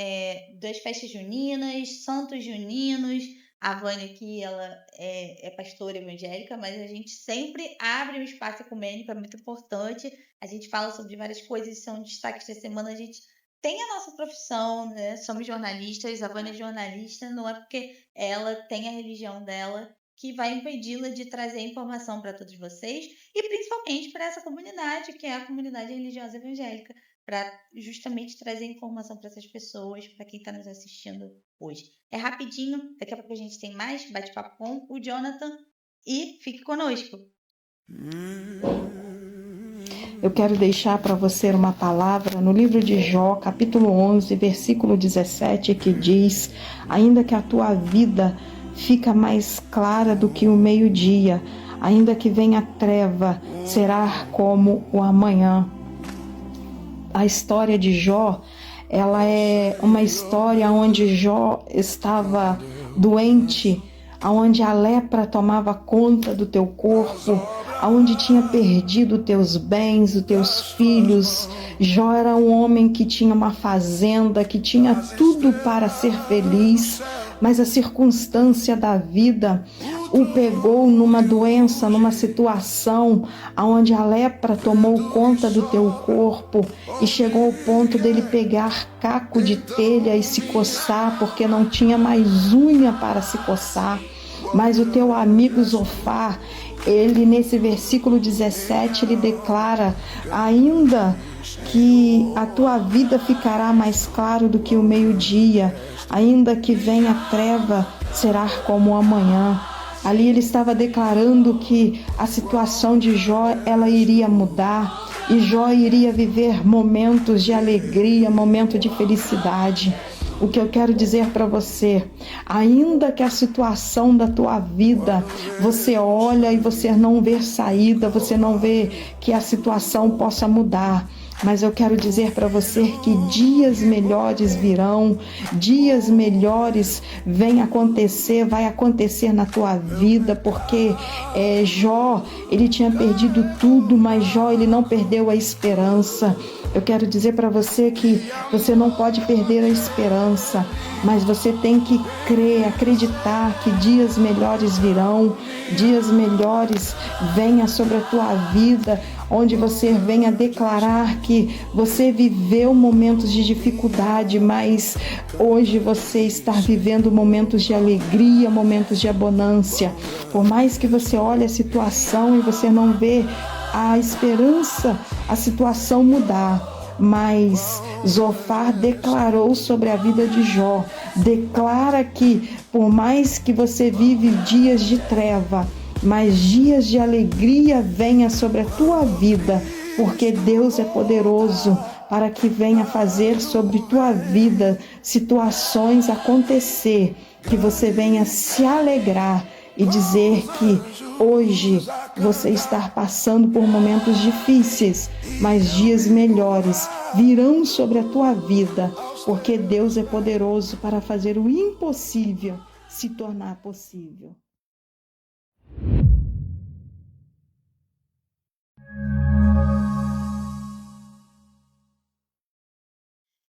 das festas juninas, santos juninos. A Vânia aqui, ela é pastora evangélica, mas a gente sempre abre um espaço ecumênico, é muito importante. A gente fala sobre várias coisas, são destaques da semana. A gente tem a nossa profissão, né? Somos jornalistas, a Vânia é jornalista, não é porque ela tem a religião dela que vai impedi-la de trazer informação para todos vocês e principalmente para essa comunidade, que é a comunidade religiosa evangélica, para justamente trazer informação para essas pessoas, para quem está nos assistindo hoje. É rapidinho, daqui a pouco a gente tem mais bate-papo com o Jonathan e fique conosco. Eu quero deixar para você uma palavra no livro de Jó, capítulo 11, versículo 17, que diz: ainda que a tua vida fica mais clara do que o meio-dia, ainda que venha a treva, será como o amanhã. A história de Jó, ela é uma história onde Jó estava doente, onde a lepra tomava conta do teu corpo, onde tinha perdido teus bens, os teus filhos. Jó era um homem que tinha uma fazenda, que tinha tudo para ser feliz, mas a circunstância da vida o pegou numa doença, numa situação onde a lepra tomou conta do teu corpo e chegou ao ponto dele pegar caco de telha e se coçar, porque não tinha mais unha para se coçar. Mas o teu amigo Zofar, ele nesse versículo 17, ele declara: ainda que a tua vida ficará mais claro do que o meio-dia, ainda que venha a treva, será como amanhã. Ali ele estava declarando que a situação de Jó, ela iria mudar, e Jó iria viver momentos de alegria, momentos de felicidade. O que eu quero dizer para você, ainda que a situação da tua vida, você olha e você não vê saída, você não vê que a situação possa mudar, mas eu quero dizer para você que dias melhores virão, dias melhores vai acontecer na tua vida, porque Jó, ele tinha perdido tudo, mas Jó, ele não perdeu a esperança. Eu quero dizer para você que você não pode perder a esperança, mas você tem que crer, acreditar que dias melhores virão, dias melhores venham sobre a tua vida, onde você venha declarar que você viveu momentos de dificuldade, mas hoje você está vivendo momentos de alegria, momentos de abundância. Por mais que você olhe a situação e você não vê a esperança, a situação mudar, mas Zofar declarou sobre a vida de Jó, declara que por mais que você vive dias de treva, mas dias de alegria venha sobre a tua vida, porque Deus é poderoso para que venha fazer sobre tua vida situações acontecer, que você venha se alegrar e dizer que hoje você está passando por momentos difíceis, mas dias melhores virão sobre a tua vida, porque Deus é poderoso para fazer o impossível se tornar possível.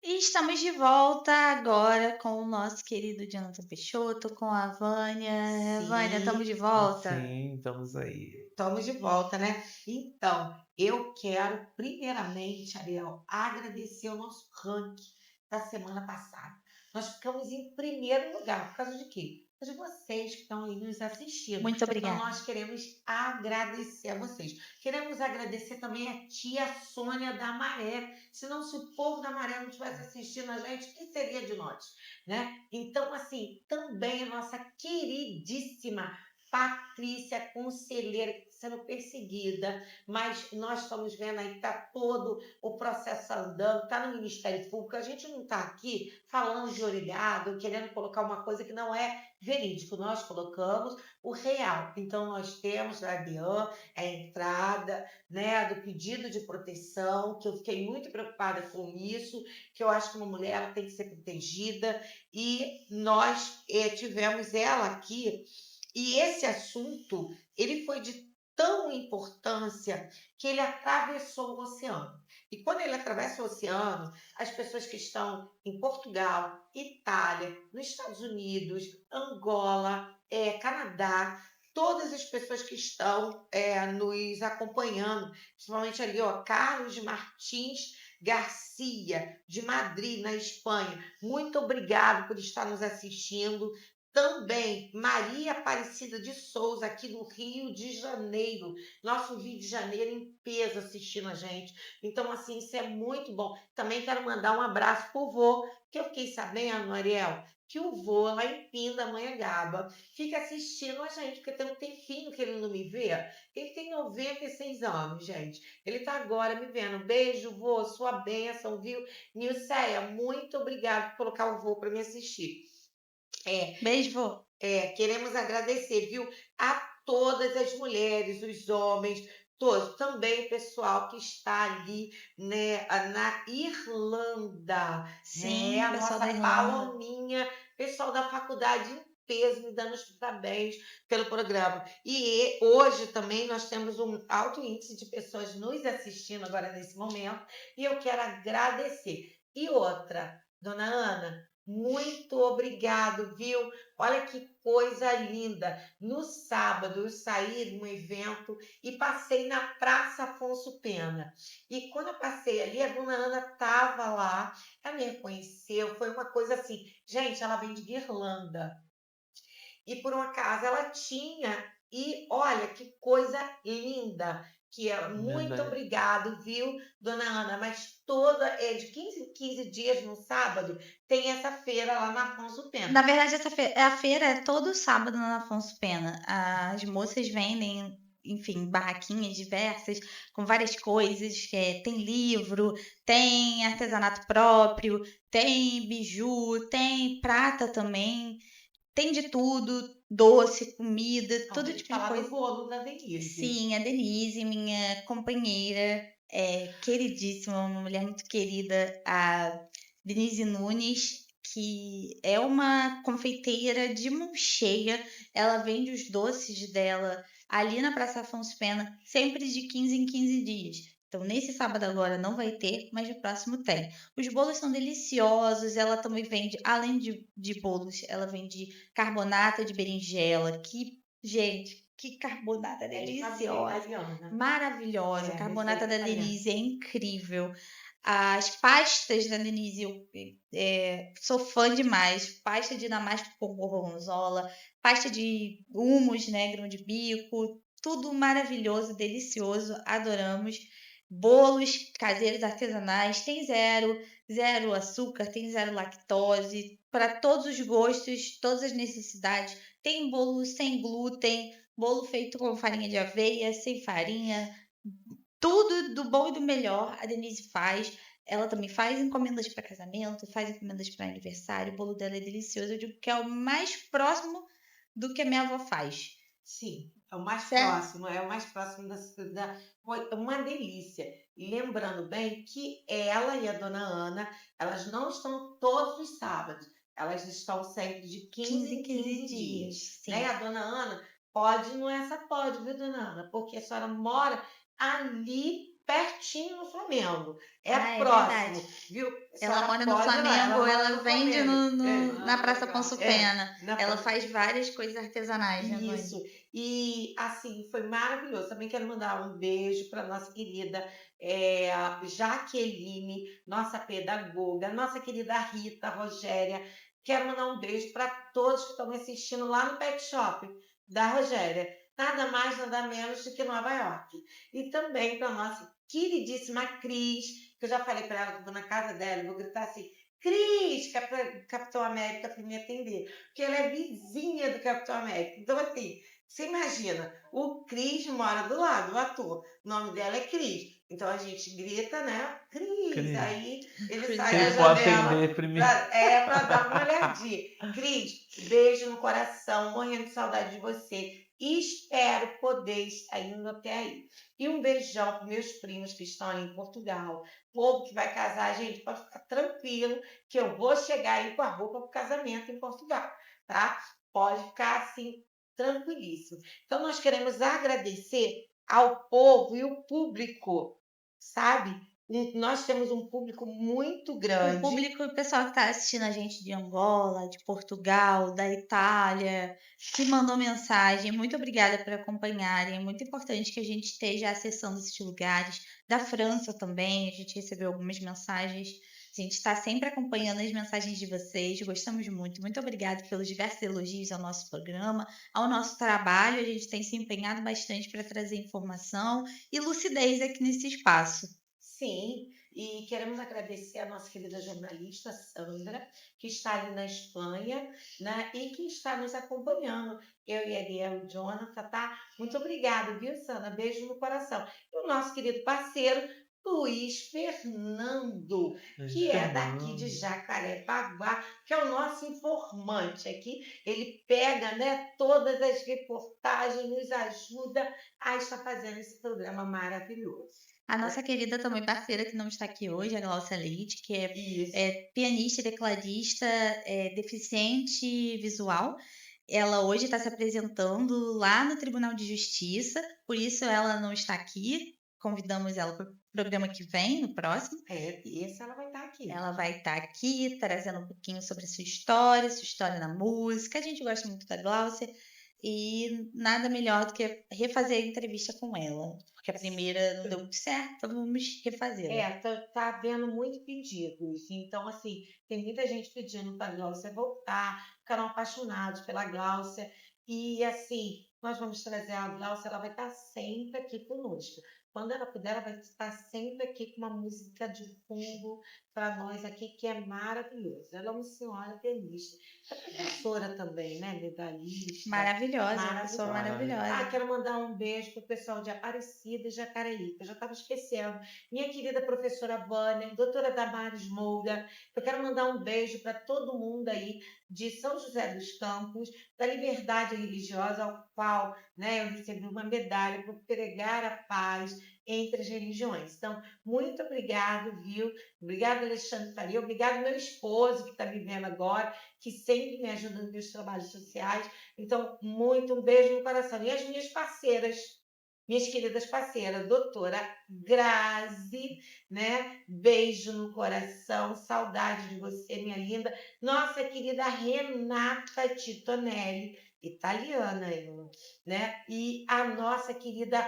E estamos de volta agora com o nosso querido Jonathan Peixoto, com a Vânia. Sim. Vânia, estamos de volta? Sim, estamos aí. Estamos de volta, né? Então, eu quero, primeiramente, Ariel, agradecer o nosso ranking da semana passada. Nós ficamos em primeiro lugar. Por causa de quê? Por causa de vocês que estão aí nos assistindo. Muito obrigada. Então, nós queremos agradecer a vocês. Queremos agradecer também a tia Sônia da Maré. Se o povo da Maré não estivesse assistindo a gente, o que seria de nós? Né? Então, assim, também a nossa queridíssima Patrícia, conselheira, sendo perseguida, mas nós estamos vendo aí que está todo o processo andando, está no Ministério Público. A gente não está aqui falando de orelhado, querendo colocar uma coisa que não é verídico. Nós colocamos o real. Então, nós temos da DEAN a entrada, né, do pedido de proteção, que eu fiquei muito preocupada com isso, que eu acho que uma mulher ela tem que ser protegida, e nós tivemos ela aqui. E esse assunto, ele foi de tão importância que ele atravessou o oceano. E quando ele atravessa o oceano, as pessoas que estão em Portugal, Itália, nos Estados Unidos, Angola, Canadá, todas as pessoas que estão nos acompanhando, principalmente ali, Carlos Martins Garcia, de Madrid, na Espanha. Muito obrigado por estar nos assistindo. Também Maria Aparecida de Souza, aqui do Rio de Janeiro. Nosso Rio de Janeiro em peso assistindo a gente. Então, assim, isso é muito bom. Também quero mandar um abraço pro vô, que eu fiquei sabendo, Ariel, que o vô lá em Pindamonhangaba fica assistindo a gente, porque tem um tempinho que ele não me vê. Ele tem 96 anos, gente. Ele tá agora me vendo. Beijo, vô, sua bênção, viu? Nilceia, muito obrigado por colocar o vô para me assistir. Beijo, vô. Queremos agradecer, viu, a todas as mulheres, os homens, todos, também o pessoal que está ali, né, na Irlanda, Sim, né, a pessoal nossa da Irlanda. Palominha, pessoal da faculdade em peso, me dando os parabéns pelo programa. E hoje também nós temos um alto índice de pessoas nos assistindo agora nesse momento, e eu quero agradecer. E outra, dona Ana, muito obrigado, viu? Olha que coisa linda. No sábado eu saí de um evento e passei na Praça Afonso Pena. E quando eu passei ali, a dona Ana estava lá, ela me reconheceu, foi uma coisa assim. Gente, ela vem de Guirlanda. E por um acaso ela tinha, e olha que coisa linda. Que é muito obrigado, viu, dona Ana? Mas de 15 em 15 dias no sábado tem essa feira lá na Afonso Pena. Na verdade, a feira é todo sábado na Afonso Pena. As moças vendem, enfim, barraquinhas diversas, com várias coisas. Tem livro, tem artesanato próprio, tem biju, tem prata também. Tem de tudo, doce, comida, todo tipo de coisa. Do bolo da Denise. Sim, a Denise, minha companheira, queridíssima, uma mulher muito querida, a Denise Nunes, que é uma confeiteira de mão cheia. Ela vende os doces dela ali na Praça Afonso Pena, sempre de 15 em 15 dias. Então, nesse sábado agora não vai ter, mas no próximo tem. Os bolos são deliciosos. Ela também vende, além de bolos, ela vende carbonata de berinjela. Gente, que carbonata deliciosa. Maravilhosa. A carbonata da Denise é incrível. As pastas da Denise, eu sou fã demais. Pasta de damasco com gorgonzola, pasta de hummus, né, grão de bico. Tudo maravilhoso, delicioso. Adoramos. Bolos caseiros artesanais, tem zero açúcar, tem zero lactose, para todos os gostos, todas as necessidades. Tem bolo sem glúten, bolo feito com farinha de aveia, sem farinha, tudo do bom e do melhor a Denise faz. Ela também faz encomendas para casamento, faz encomendas para aniversário, o bolo dela é delicioso. Eu digo que é o mais próximo do que a minha avó faz. Sim, é o mais próximo, da uma delícia. E lembrando bem que ela e a dona Ana, elas não estão todos os sábados, elas estão sempre de 15 em 15 dias. Né? A dona Ana pode, viu, dona Ana? Porque a senhora mora ali pertinho no Flamengo. Próximo, viu? Ela mora no Flamengo, ela vende na Praça Afonso Pena. Ela faz várias coisas artesanais. Isso. E, assim, foi maravilhoso. Também quero mandar um beijo para nossa querida Jaqueline, nossa pedagoga, nossa querida Rita, Rogéria. Quero mandar um beijo para todos que estão me assistindo lá no Pet Shop da Rogéria. Nada mais, nada menos do que Nova York. E também para nossa queridíssima Cris, que eu já falei para ela que eu vou na casa dela, eu vou gritar assim: Cris, Capitão América, para me atender. Porque ela é vizinha do Capitão América. Então, assim, você imagina, o Cris mora do lado, o ator. O nome dela é Cris. Então a gente grita, né? Cris. Aí ele sai da janela para dar uma olhadinha. Cris, beijo no coração, morrendo de saudade de você. E espero poder estar indo até aí. E um beijão para meus primos que estão ali em Portugal. Povo que vai casar, gente, pode ficar tranquilo que eu vou chegar aí com a roupa para o casamento em Portugal, tá? Pode ficar assim, tranquilíssimo. Então, nós queremos agradecer ao povo e o público, sabe? Nós temos um público muito grande. O público, o pessoal que está assistindo a gente de Angola, de Portugal, da Itália, que mandou mensagem, muito obrigada por acompanharem. É muito importante que a gente esteja acessando esses lugares. Da França também, a gente recebeu algumas mensagens. A gente está sempre acompanhando as mensagens de vocês, gostamos muito. Muito obrigada pelos diversos elogios ao nosso programa, ao nosso trabalho. A gente tem se empenhado bastante para trazer informação e lucidez aqui nesse espaço. Sim, e queremos agradecer a nossa querida jornalista Sandra, que está ali na Espanha, né, e que está nos acompanhando. Eu e Ariel e Jonathan, tá? Muito obrigada, viu, Sandra? Beijo no coração. E o nosso querido parceiro, Luiz Fernando, que é daqui de Jacarepaguá, que é o nosso informante aqui. Ele pega, né, todas as reportagens, nos ajuda a estar fazendo esse programa maravilhoso. A nossa querida também parceira que não está aqui hoje, a Glaucia Leite, que é pianista e tecladista, deficiente visual. Ela hoje está se apresentando lá no Tribunal de Justiça, por isso ela não está aqui. Convidamos ela para o programa que vem, no próximo. Esse ela vai estar aqui. Ela vai estar aqui, trazendo um pouquinho sobre sua história na música. A gente gosta muito da Glaucia. E nada melhor do que refazer a entrevista com ela. Porque a primeira não deu muito certo, então vamos refazê-la. Tá havendo muitos pedidos. Então, assim, tem muita gente pedindo para a Glaucia voltar, ficaram apaixonados pela Glaucia. E, assim, nós vamos trazer a Glaucia, ela vai estar sempre aqui conosco. Quando ela puder, ela vai estar sempre aqui com uma música de fundo para nós aqui, que é maravilhoso. Ela é uma senhora pianista. É professora também, né? Medalhista. Maravilhosa, pessoa maravilhosa. Quero mandar um beijo pro pessoal de Aparecida e Jacareí, que eu já estava esquecendo. Minha querida professora Vânia, doutora Damares Moura. Eu quero mandar um beijo para todo mundo aí de São José dos Campos, da Liberdade Religiosa, ao qual, né, eu recebi uma medalha por pregar a paz entre as religiões. Então, muito obrigado, viu? Obrigado, Alexandre Faria. Obrigado, meu esposo, que está vivendo agora, que sempre me ajuda nos meus trabalhos sociais. Então, um beijo no coração. E as minhas parceiras, minhas queridas parceiras, doutora Grazi, né? Beijo no coração, saudade de você, minha linda. Nossa querida Renata Titonelli, italiana, né? E a nossa querida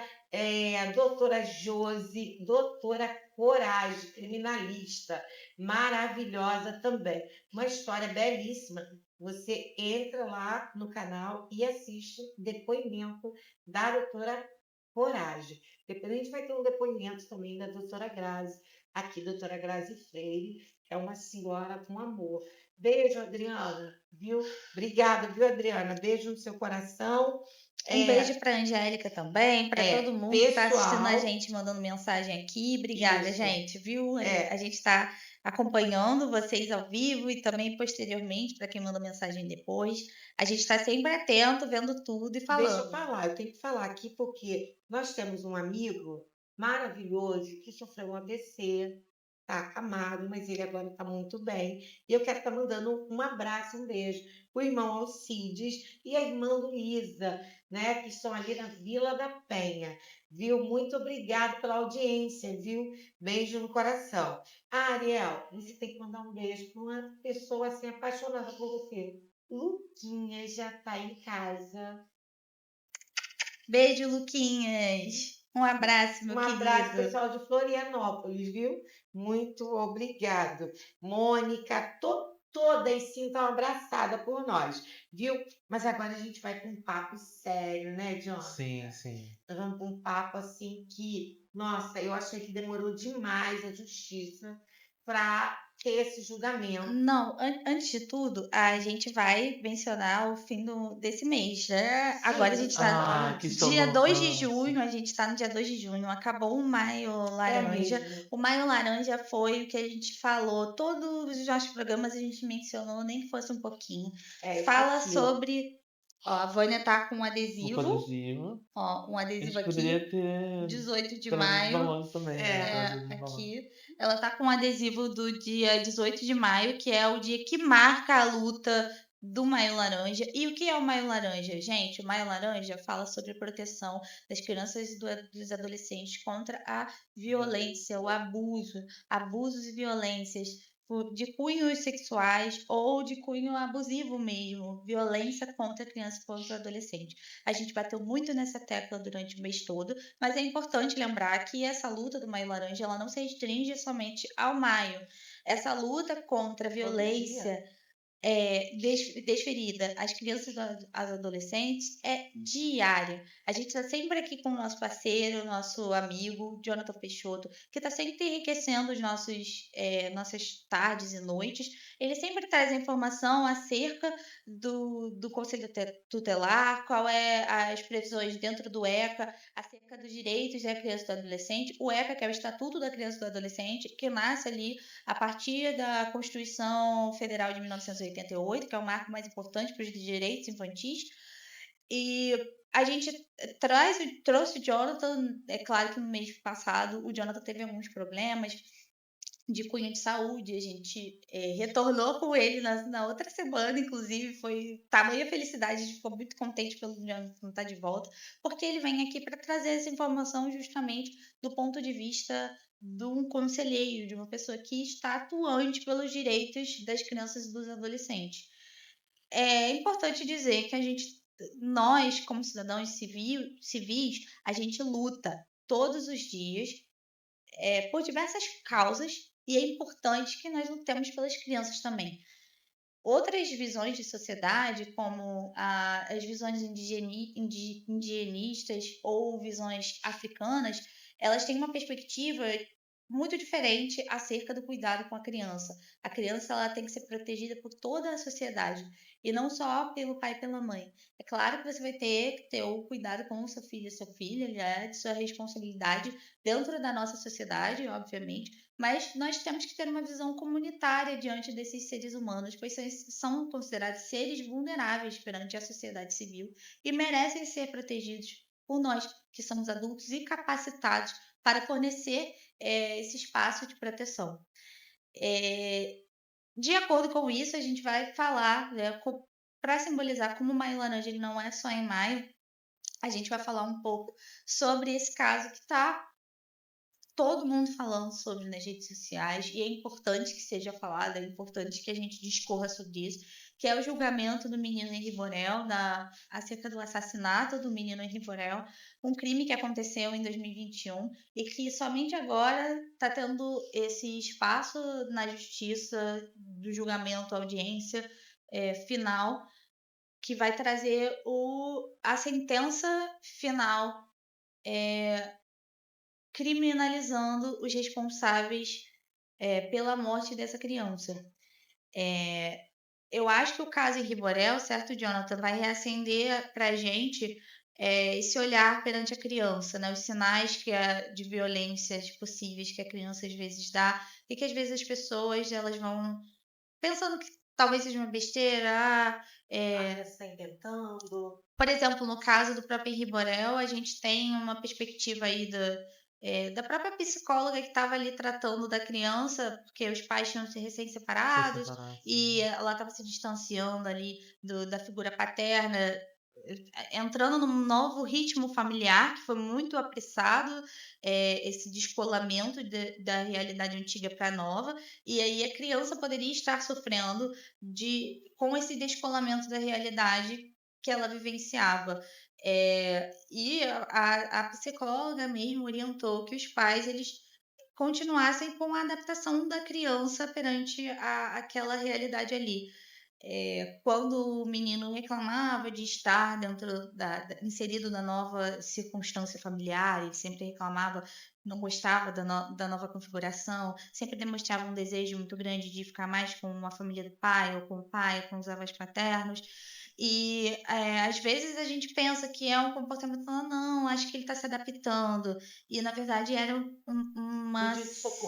doutora Josi, doutora Coragem, criminalista, maravilhosa também. Uma história belíssima. Você entra lá no canal e assiste o depoimento da doutora Coragem. Depois a gente vai ter um depoimento também da doutora Grazi, aqui, doutora Grazi Freire, que é uma senhora com amor. Beijo, Adriana, viu? Obrigada, viu, Adriana? Beijo no seu coração. Um beijo para a Angélica também, para todo mundo que está assistindo a gente, mandando mensagem aqui. Obrigada, gente, viu? A gente está acompanhando vocês ao vivo e também posteriormente, para quem manda mensagem depois. A gente está sempre atento, vendo tudo e falando. Deixa eu falar, eu tenho que falar aqui porque nós temos um amigo maravilhoso que sofreu um AVC, tá acamado, mas ele agora está muito bem. E eu quero estar mandando um abraço, um beijo o irmão Alcides e a irmã Luísa, né, que estão ali na Vila da Penha, viu? Muito obrigada pela audiência, viu? Beijo no coração. Ariel, você tem que mandar um beijo para uma pessoa assim apaixonada por você. Luquinhas já está em casa. Beijo, Luquinhas. Um abraço, meu querido. Um abraço, pessoal de Florianópolis, viu? Muito obrigado. Mônica, todas sintam abraçadas por nós, viu? Mas agora a gente vai para um papo sério, né, John? Sim, sim. Nós vamos para um papo assim que, nossa, eu achei que demorou demais a justiça para ter esse julgamento. Não, antes de tudo, a gente vai mencionar o fim desse mês, né? Sim. Agora a gente está dia 2 de junho, a gente está no dia 2 de junho, acabou o Maio Laranja. O Maio Laranja foi o que a gente falou, todos os nossos programas a gente mencionou, nem que fosse um pouquinho. Fala sobre... Ó, a Vânia tá com um adesivo. Ó, um adesivo aqui. Poderia ter 18 de maio. Também, aqui. Ela tá com um adesivo do dia 18 de maio, que é o dia que marca a luta do Maio Laranja. E o que é o Maio Laranja? Gente, o Maio Laranja fala sobre a proteção das crianças e dos adolescentes contra a violência, o abusos e violências de cunhos sexuais ou de cunho abusivo mesmo, violência contra a criança e contra o adolescente. A gente bateu muito nessa tecla durante o mês todo, mas é importante lembrar que essa luta do Maio Laranja, ela não se restringe somente ao maio. Essa luta contra a violência desferida às crianças e aos adolescentes é diária. A gente está sempre aqui com o nosso parceiro, nosso amigo, Jonathan Peixoto, que está sempre enriquecendo os nossas tardes e noites. Ele sempre traz a informação acerca do Conselho Tutelar, qual é as previsões dentro do ECA, acerca dos direitos da criança e do adolescente. O ECA, que é o Estatuto da Criança e do Adolescente, que nasce ali a partir da Constituição Federal de 1988, que é o marco mais importante para os direitos infantis. E a gente trouxe o Jonathan, é claro que no mês passado o Jonathan teve alguns problemas de cunho de saúde, a gente retornou com ele na outra semana, inclusive, foi tamanha felicidade, a gente ficou muito contente pelo Jonathan estar de volta, porque ele vem aqui para trazer essa informação justamente do ponto de vista de um conselheiro, de uma pessoa que está atuante pelos direitos das crianças e dos adolescentes. É importante dizer que nós, como cidadãos civis, a gente luta todos os dias por diversas causas e é importante que nós lutemos pelas crianças também. Outras visões de sociedade, como as visões indigenistas ou visões africanas, elas têm uma perspectiva muito diferente acerca do cuidado com a criança. A criança ela tem que ser protegida por toda a sociedade e não só pelo pai e pela mãe. É claro que você vai ter que ter o cuidado com o seu filho e sua filha, já é de sua responsabilidade dentro da nossa sociedade, obviamente, mas nós temos que ter uma visão comunitária diante desses seres humanos, pois são considerados seres vulneráveis perante a sociedade civil e merecem ser protegidos por nós, que somos adultos e capacitados para fornecer esse espaço de proteção. De acordo com isso, a gente vai falar, para simbolizar como o Maio Laranja ele não é só em maio, a gente vai falar um pouco sobre esse caso que está todo mundo falando sobre nas redes sociais, e é importante que seja falado, é importante que a gente discorra sobre isso, que é o julgamento do menino Henri Borel, acerca do assassinato do menino Henri Borel, um crime que aconteceu em 2021 e que somente agora está tendo esse espaço na justiça do julgamento, audiência final, que vai trazer a sentença final criminalizando os responsáveis pela morte dessa criança. Eu acho que o caso Henri Borel, certo, Jonathan, vai reacender para a gente esse olhar perante a criança, né? Os sinais de violências possíveis que a criança às vezes dá e que às vezes as pessoas elas vão pensando que talvez seja uma besteira. Está inventando. Por exemplo, no caso do próprio Henri Borel, a gente tem uma perspectiva aí da própria psicóloga que estava ali tratando da criança, porque os pais tinham se recém-separados e ela estava se distanciando ali da figura paterna, entrando num novo ritmo familiar que foi muito apressado, esse descolamento da realidade antiga para a nova, e aí a criança poderia estar sofrendo com esse descolamento da realidade que ela vivenciava. E a psicóloga mesmo orientou que os pais eles continuassem com a adaptação da criança perante aquela realidade ali. Quando o menino reclamava de estar inserido na nova circunstância familiar, ele sempre reclamava, não gostava da nova configuração, sempre demonstrava um desejo muito grande de ficar mais com a família do pai, ou com o pai, ou com os avós paternos. E às vezes a gente pensa que é um comportamento, não, acho que ele está se adaptando. E na verdade era uma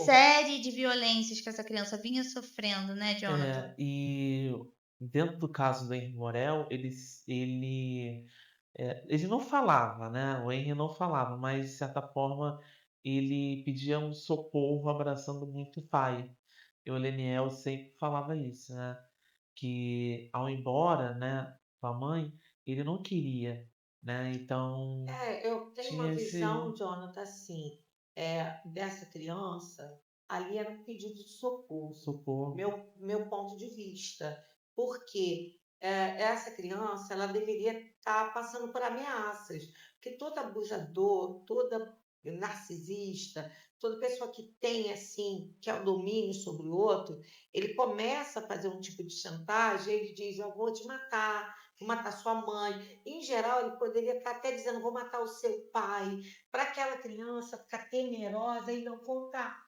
série de violências que essa criança vinha sofrendo, né, Jonathan? E dentro do caso do Henri Borel, ele não falava, né? O Henri não falava, mas de certa forma ele pedia um socorro abraçando muito o pai. E o Leniel sempre falava isso, né? que ao ir embora, né, com a mãe, ele não queria, né? Então Eu tenho uma tinha visão, esse Jonathan, assim, dessa criança, ali era um pedido de socorro, socorro. meu ponto de vista, porque essa criança, ela deveria estar passando por ameaças, porque todo abusador, toda narcisista, toda pessoa que tem, assim, que é o domínio sobre o outro, ele começa a fazer um tipo de chantagem, ele diz, eu vou te matar, vou matar sua mãe. Em geral, ele poderia estar até dizendo, vou matar o seu pai, para aquela criança ficar temerosa e não contar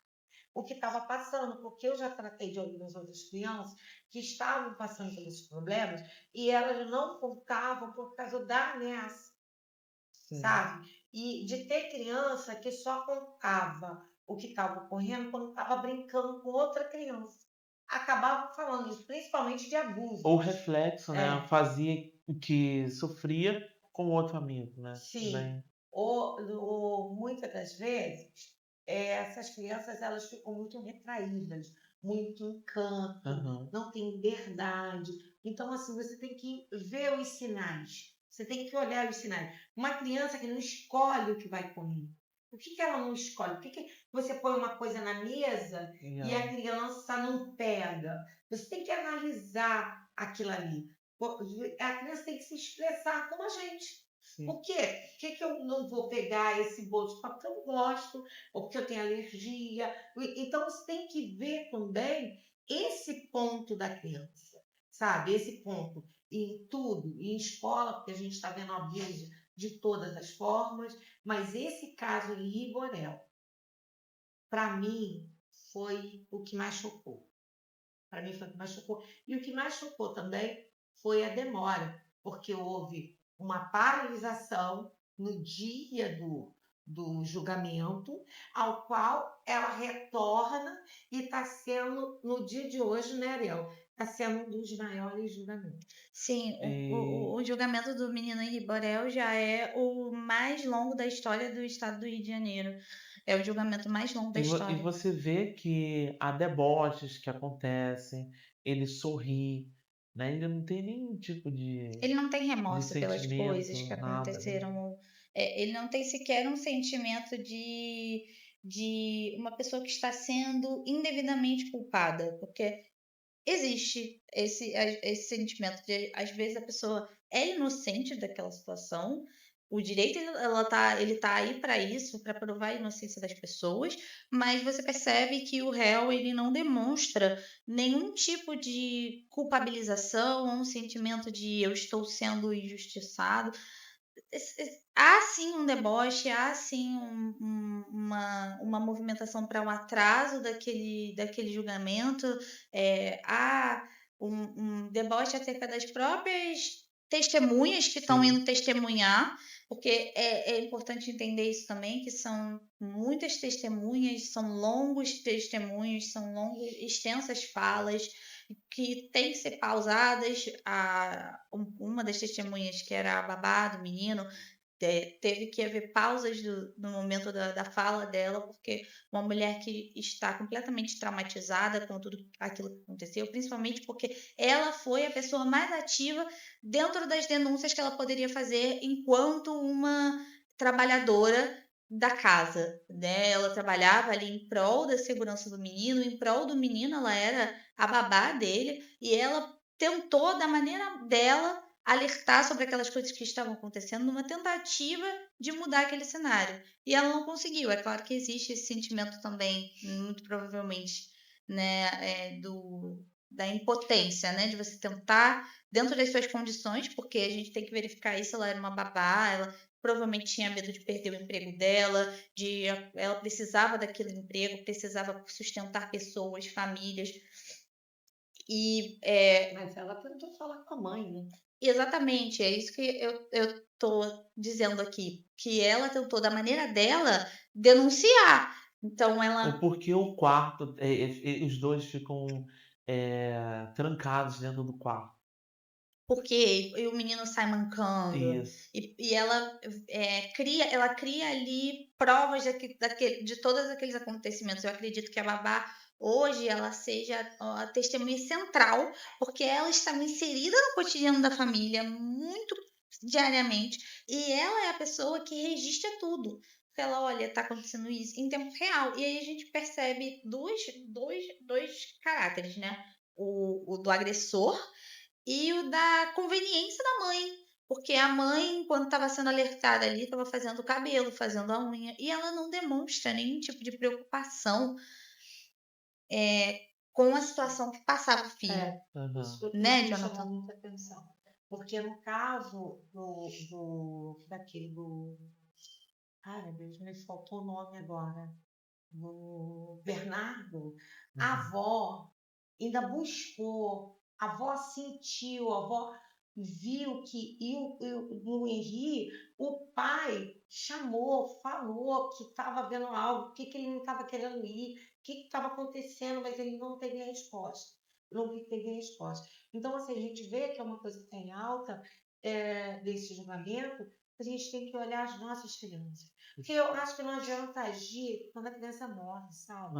o que estava passando, porque eu já tratei de algumas outras crianças que estavam passando por esses problemas e elas não contavam por causa da ameaça, sabe? E de ter criança que só contava o que estava ocorrendo quando estava brincando com outra criança. Acabavam falando isso, principalmente de abuso. Ou reflexo, né? É. Fazia o que sofria com outro amigo, né? Sim. Também. Ou muitas das vezes, essas crianças elas ficam muito retraídas, muito encanto, não têm liberdade. Então, assim, você tem que ver os sinais. Você tem que olhar os sinais. Uma criança que não escolhe o que vai comer. Por que ela não escolhe? Por que você põe uma coisa na mesa e a criança não pega? Você tem que analisar aquilo ali. A criança tem que se expressar como a gente. Sim. Por quê? Por que eu não vou pegar esse bolo de papo? Porque eu não gosto, ou porque eu tenho alergia. Então, você tem que ver também esse ponto da criança, sabe? Esse ponto em tudo, em escola, porque a gente está vendo abuso de todas as formas, mas esse caso em Riborel, para mim, foi o que mais chocou. Para mim foi o que mais chocou. E o que mais chocou também foi a demora, porque houve uma paralisação no dia do julgamento, ao qual ela retorna e está sendo, no dia de hoje, né, Ariel? Está sendo um dos maiores julgamentos. Sim, o julgamento do menino Henri Borel já é o mais longo da história do estado do Rio de Janeiro. É o julgamento mais longo da história. E você vê que há deboches que acontecem, ele sorri, né? Ele não tem nenhum tipo de Ele não tem remorso pelas sentimento, coisas que nada, né? aconteceram. Ele não tem sequer um sentimento de uma pessoa que está sendo indevidamente culpada, porque existe esse sentimento de, às vezes, a pessoa é inocente daquela situação. O direito ele tá aí para isso, para provar a inocência das pessoas, mas você percebe que o réu ele não demonstra nenhum tipo de culpabilização, um sentimento de eu estou sendo injustiçado. Há sim um deboche, há sim uma movimentação para um atraso daquele julgamento, há um deboche acerca das próprias testemunhas que estão indo testemunhar, porque é importante entender isso também, que são muitas testemunhas, são longos testemunhos, são extensas falas, que tem que ser pausadas. Uma das testemunhas, que era a babá do menino, teve que haver pausas no momento da fala dela, porque uma mulher que está completamente traumatizada com tudo aquilo que aconteceu, principalmente porque ela foi a pessoa mais ativa dentro das denúncias que ela poderia fazer enquanto uma trabalhadora da casa, né? Ela trabalhava ali em prol da segurança do menino, em prol do menino, ela era a babá dele, e ela tentou, da maneira dela, alertar sobre aquelas coisas que estavam acontecendo numa tentativa de mudar aquele cenário. E ela não conseguiu. É claro que existe esse sentimento também, muito provavelmente, né, da impotência, né, de você tentar, dentro das suas condições, porque a gente tem que verificar isso, ela era uma babá, ela provavelmente tinha medo de perder o emprego dela, ela precisava daquele emprego, precisava sustentar pessoas, famílias. Mas ela tentou falar com a mãe, né? Exatamente, é isso que eu tô dizendo aqui, que ela tentou, da maneira dela, denunciar. Então ela. Porque o quarto, os dois ficam trancados dentro do quarto. Porque o menino sai mancando. Isso. E ela cria ali provas de todos aqueles acontecimentos. Eu acredito que a babá hoje ela seja a testemunha central, porque ela está inserida no cotidiano da família muito diariamente, e ela é a pessoa que registra tudo. Porque ela, olha, está acontecendo isso em tempo real. E aí a gente percebe dois caráteres, né? O do agressor e o da conveniência da mãe. Porque a mãe, quando estava sendo alertada ali, estava fazendo o cabelo, fazendo a unha, e ela não demonstra nenhum tipo de preocupação com a situação que passava o filho. Isso Né, me Jonathan? chamou muita atenção. Porque no caso ai, meu Deus, me faltou o nome agora. Do Bernardo, a avó ainda buscou, a avó sentiu, a avó viu que no Henri, o pai chamou, falou que estava vendo algo, que ele não estava querendo ir, o que estava acontecendo, mas ele não teve resposta. Não teve resposta. Então, assim, a gente vê que é uma coisa que está em alta desse julgamento, a gente tem que olhar as nossas crianças. Porque eu acho que não adianta agir quando a criança morre, sabe?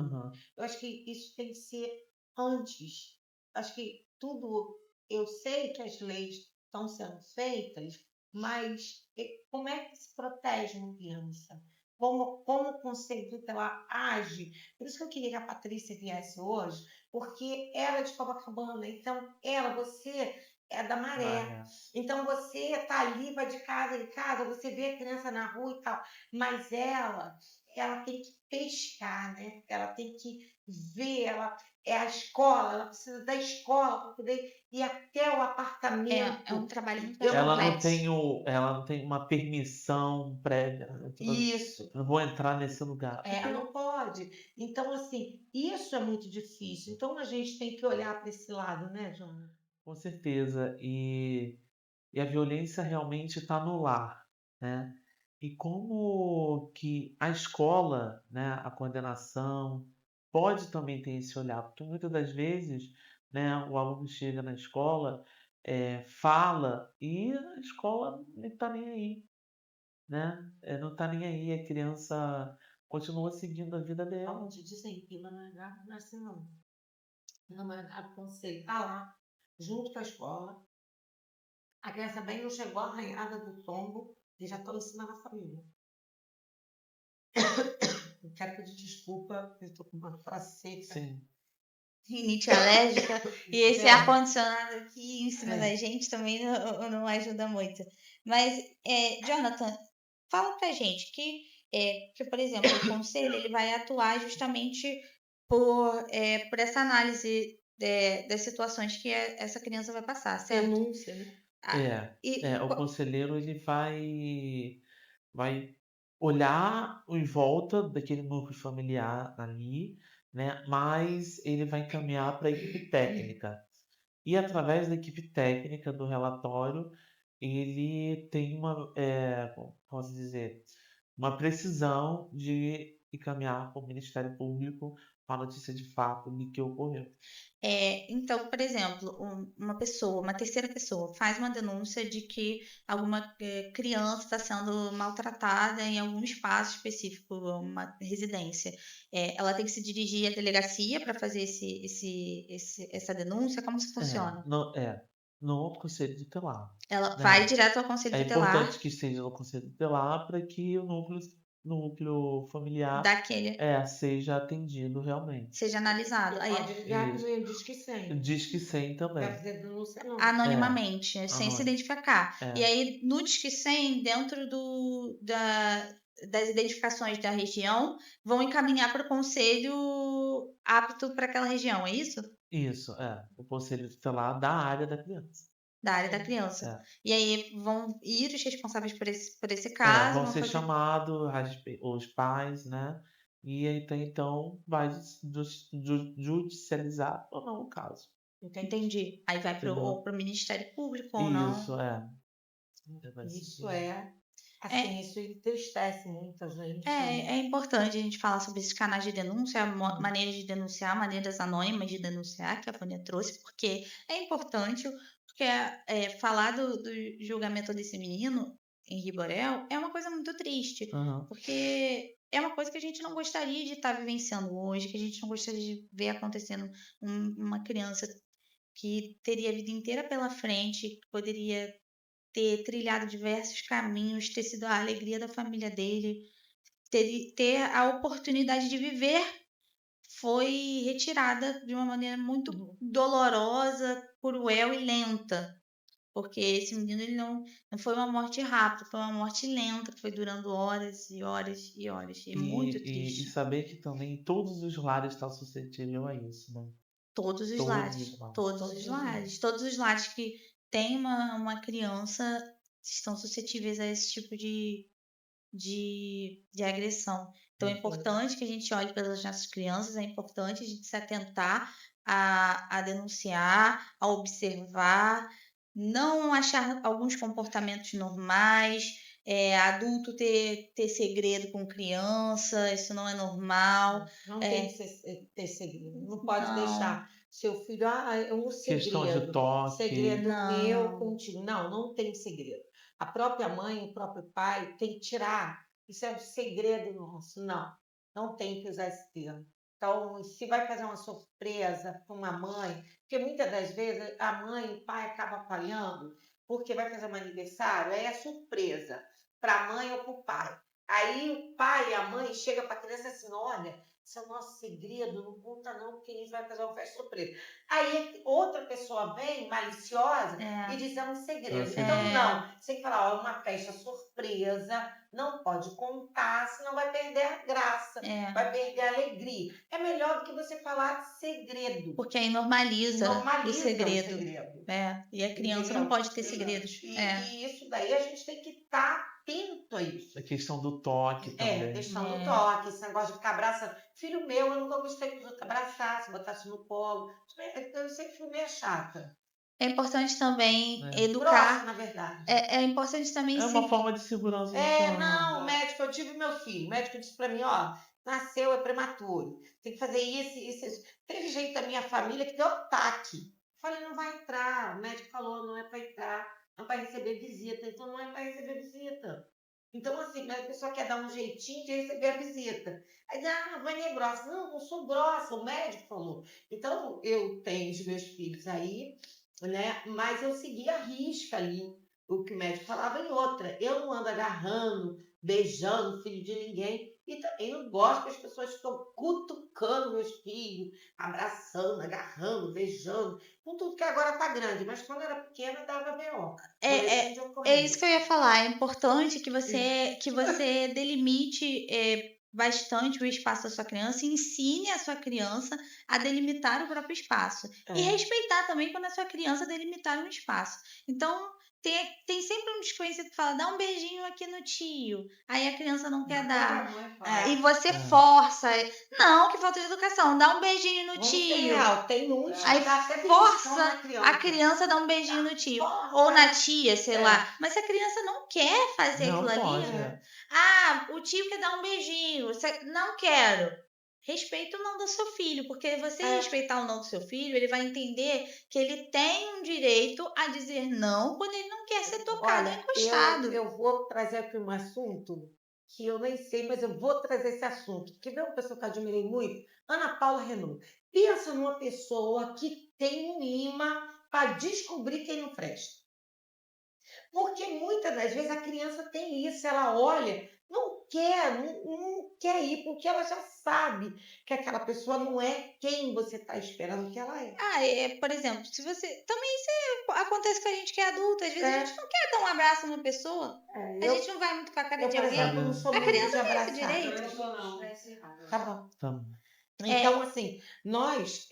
Eu acho que isso tem que ser antes. Acho que tudo. Eu sei que as leis estão sendo feitas, mas como é que se protege uma criança? Como o Conselho Tutelar age? Por isso que eu queria que a Patrícia viesse hoje, porque ela é de Copacabana. Então, você é da Maré. Então, você está ali, vai de casa em casa, você vê a criança na rua e tal. Mas ela tem que pescar, né? Ela tem que ver, ela é a escola, ela precisa da escola para poder ir até o apartamento. É um trabalho muito Ela complexo. ela não tem uma permissão prévia. Isso. Eu não vou entrar nesse lugar. Não pode. Então, assim, isso é muito difícil. Então, a gente tem que olhar para esse lado, né, Joana? Com certeza. E a violência realmente está no lar, né? E como que a escola, né, a condenação, pode também ter esse olhar, porque muitas das vezes, né, o aluno chega na escola, fala e a escola não está nem aí, né? Não está nem aí, a criança continua seguindo a vida dela. Onde dizem que não é assim, não. Não é o conselho. Está lá, junto com a escola. A criança bem não chegou arranhada do tombo e já estão ensinando a família. Eu quero pedir desculpa, eu estou com uma face seca. Sim. Rinite alérgica. E esse ar-condicionado aqui em cima da gente também não ajuda muito. Mas, Jonathan, fala pra gente que, por exemplo, o conselho ele vai atuar justamente por essa análise das situações que essa criança vai passar, certo? Denúncia, né? O conselheiro ele vai olhar em volta daquele núcleo familiar ali, né? Mas ele vai encaminhar para a equipe técnica. E através da equipe técnica do relatório, ele tem como posso dizer, uma precisão de encaminhar para o Ministério Público a notícia de fato de que ocorreu. Então, por exemplo, uma terceira pessoa faz uma denúncia de que alguma criança está sendo maltratada em algum espaço específico, uma residência. Ela tem que se dirigir à delegacia para fazer essa denúncia? Como isso funciona? No Conselho Tutelar. Ela vai direto ao Conselho É Tutelar. importante que esteja no Conselho Tutelar para que o núcleo familiar seja atendido realmente. Seja analisado. Aí, pode ligar que o Disque 100. Disque 100 também. Vai fazer denúncia não. Anonimamente, sem se identificar. E aí, no Disque 100, dentro das identificações da região, vão encaminhar para o conselho apto para aquela região, é isso? Isso, o Conselho Tutelar da área da criança. Da área da criança. E aí vão ir os responsáveis por esse caso. Vão ser chamados os pais, né? E então vai judicializar ou não o caso. Entendi. Aí vai para o Ministério Público ou não? Isso assim, isso entristece muito a gente. É importante a gente falar sobre esses canais de denúncia, maneiras de denunciar, maneiras anônimas de denunciar, que a Vânia trouxe, porque é importante, porque falar do julgamento desse menino, Henri Borel, é uma coisa muito triste, porque é uma coisa que a gente não gostaria de estar vivenciando hoje, que a gente não gostaria de ver acontecendo uma criança que teria a vida inteira pela frente, que poderia ter trilhado diversos caminhos, ter sido a alegria da família dele, ter a oportunidade de viver, foi retirada de uma maneira muito dolorosa, cruel e lenta. Porque esse menino, ele não foi uma morte rápida, foi uma morte lenta, que foi durando horas e horas e horas. E muito E triste. saber que também todos os lares estão suscetíveis a isso, né? Todos os Todos lares. os lares. Todos os lares. Todos os lares que tem uma criança estão suscetíveis a esse tipo de agressão. Então é importante que a gente olhe pelas nossas crianças, é importante a gente se atentar a denunciar, a observar, não achar alguns comportamentos normais, adulto ter segredo com criança, isso não é normal. Não tem que ter segredo, não pode Não. deixar seu filho, é um Questão de segredo, toque. segredo meu Não. contigo. Não tem segredo. A própria mãe, o próprio pai tem que tirar. Isso é um segredo nosso. Não tem que usar esse termo. Então, se vai fazer uma surpresa para uma mãe, porque muitas das vezes a mãe e o pai acabam apanhando, porque vai fazer um aniversário, aí é surpresa para a mãe ou para o pai. Aí o pai e a mãe chegam para a criança assim, olha, isso é o nosso segredo, não conta não, porque a gente vai fazer uma festa surpresa. Aí outra pessoa vem, maliciosa, e diz é um segredo. Então não, você tem que falar, ó, uma festa surpresa, não pode contar, senão vai perder a graça, vai perder a alegria. É melhor do que você falar segredo. Porque aí normaliza o segredo. E a criança Entendeu? não pode ter segredos. E isso daí a gente tem que estar atento a isso. A questão do toque também. Questão do toque, esse negócio de ficar abraçando. Filho meu, eu nunca gostei que os outros abraçassem, botassem no colo. Eu sempre fui meio chata. É importante também educar. Grossa, na verdade. É importante também É uma forma de segurança. Não, o médico, eu tive meu filho. O médico disse pra mim, ó, nasceu, é prematuro. Tem que fazer isso. Teve gente da minha família que deu ataque. Falei, não vai entrar. O médico falou, não é para entrar, não vai receber visita. Então não é para receber visita. Então, assim, a pessoa quer dar um jeitinho de receber a visita. Aí, Vânia é grossa. Não sou grossa, o médico falou. Então, eu tenho os meus filhos aí, né? Mas eu segui a risca ali o que o médico falava em outra. Eu não ando agarrando, beijando o filho de ninguém. E também não gosto que as pessoas estão cutucando meus filhos, abraçando, agarrando, beijando, com tudo que agora tá grande. Mas quando era pequena, dava B.O. É isso que eu ia falar. É importante que você delimite bastante o espaço da sua criança e ensine a sua criança a delimitar o próprio espaço. E respeitar também quando a sua criança delimitar um espaço. Então, tem sempre um desconhecido que fala, dá um beijinho aqui no tio. Aí a criança não quer dar. E você força. Não, que falta de educação. Dá um beijinho no tio. Tem uns aí força a criança a dar um beijinho no tio. Ou na tia, sei lá. Mas se a criança não quer fazer aquilo ali. O tio quer dar um beijinho. Não quero. Respeita o não do seu filho, porque você respeitar o não do seu filho, ele vai entender que ele tem um direito a dizer não quando ele não quer ser tocado ou encostado. Eu vou trazer aqui um assunto que eu nem sei, mas eu vou trazer esse assunto. Porque vê uma pessoa que eu admirei muito? Ana Paula Renault. Pensa numa pessoa que tem um imã para descobrir quem não presta. Porque muitas das vezes a criança tem isso, ela olha, não quer ir, porque ela já sabe que aquela pessoa não é quem você está esperando que ela é. Por exemplo, se você. Também isso acontece com a gente que é adulta, às vezes a gente não quer dar um abraço numa pessoa. A gente não vai muito com a cara de alguém. Exemplo, não sou a muito criança de tem esse abraçar. direito. Tá bom. Então, assim, nós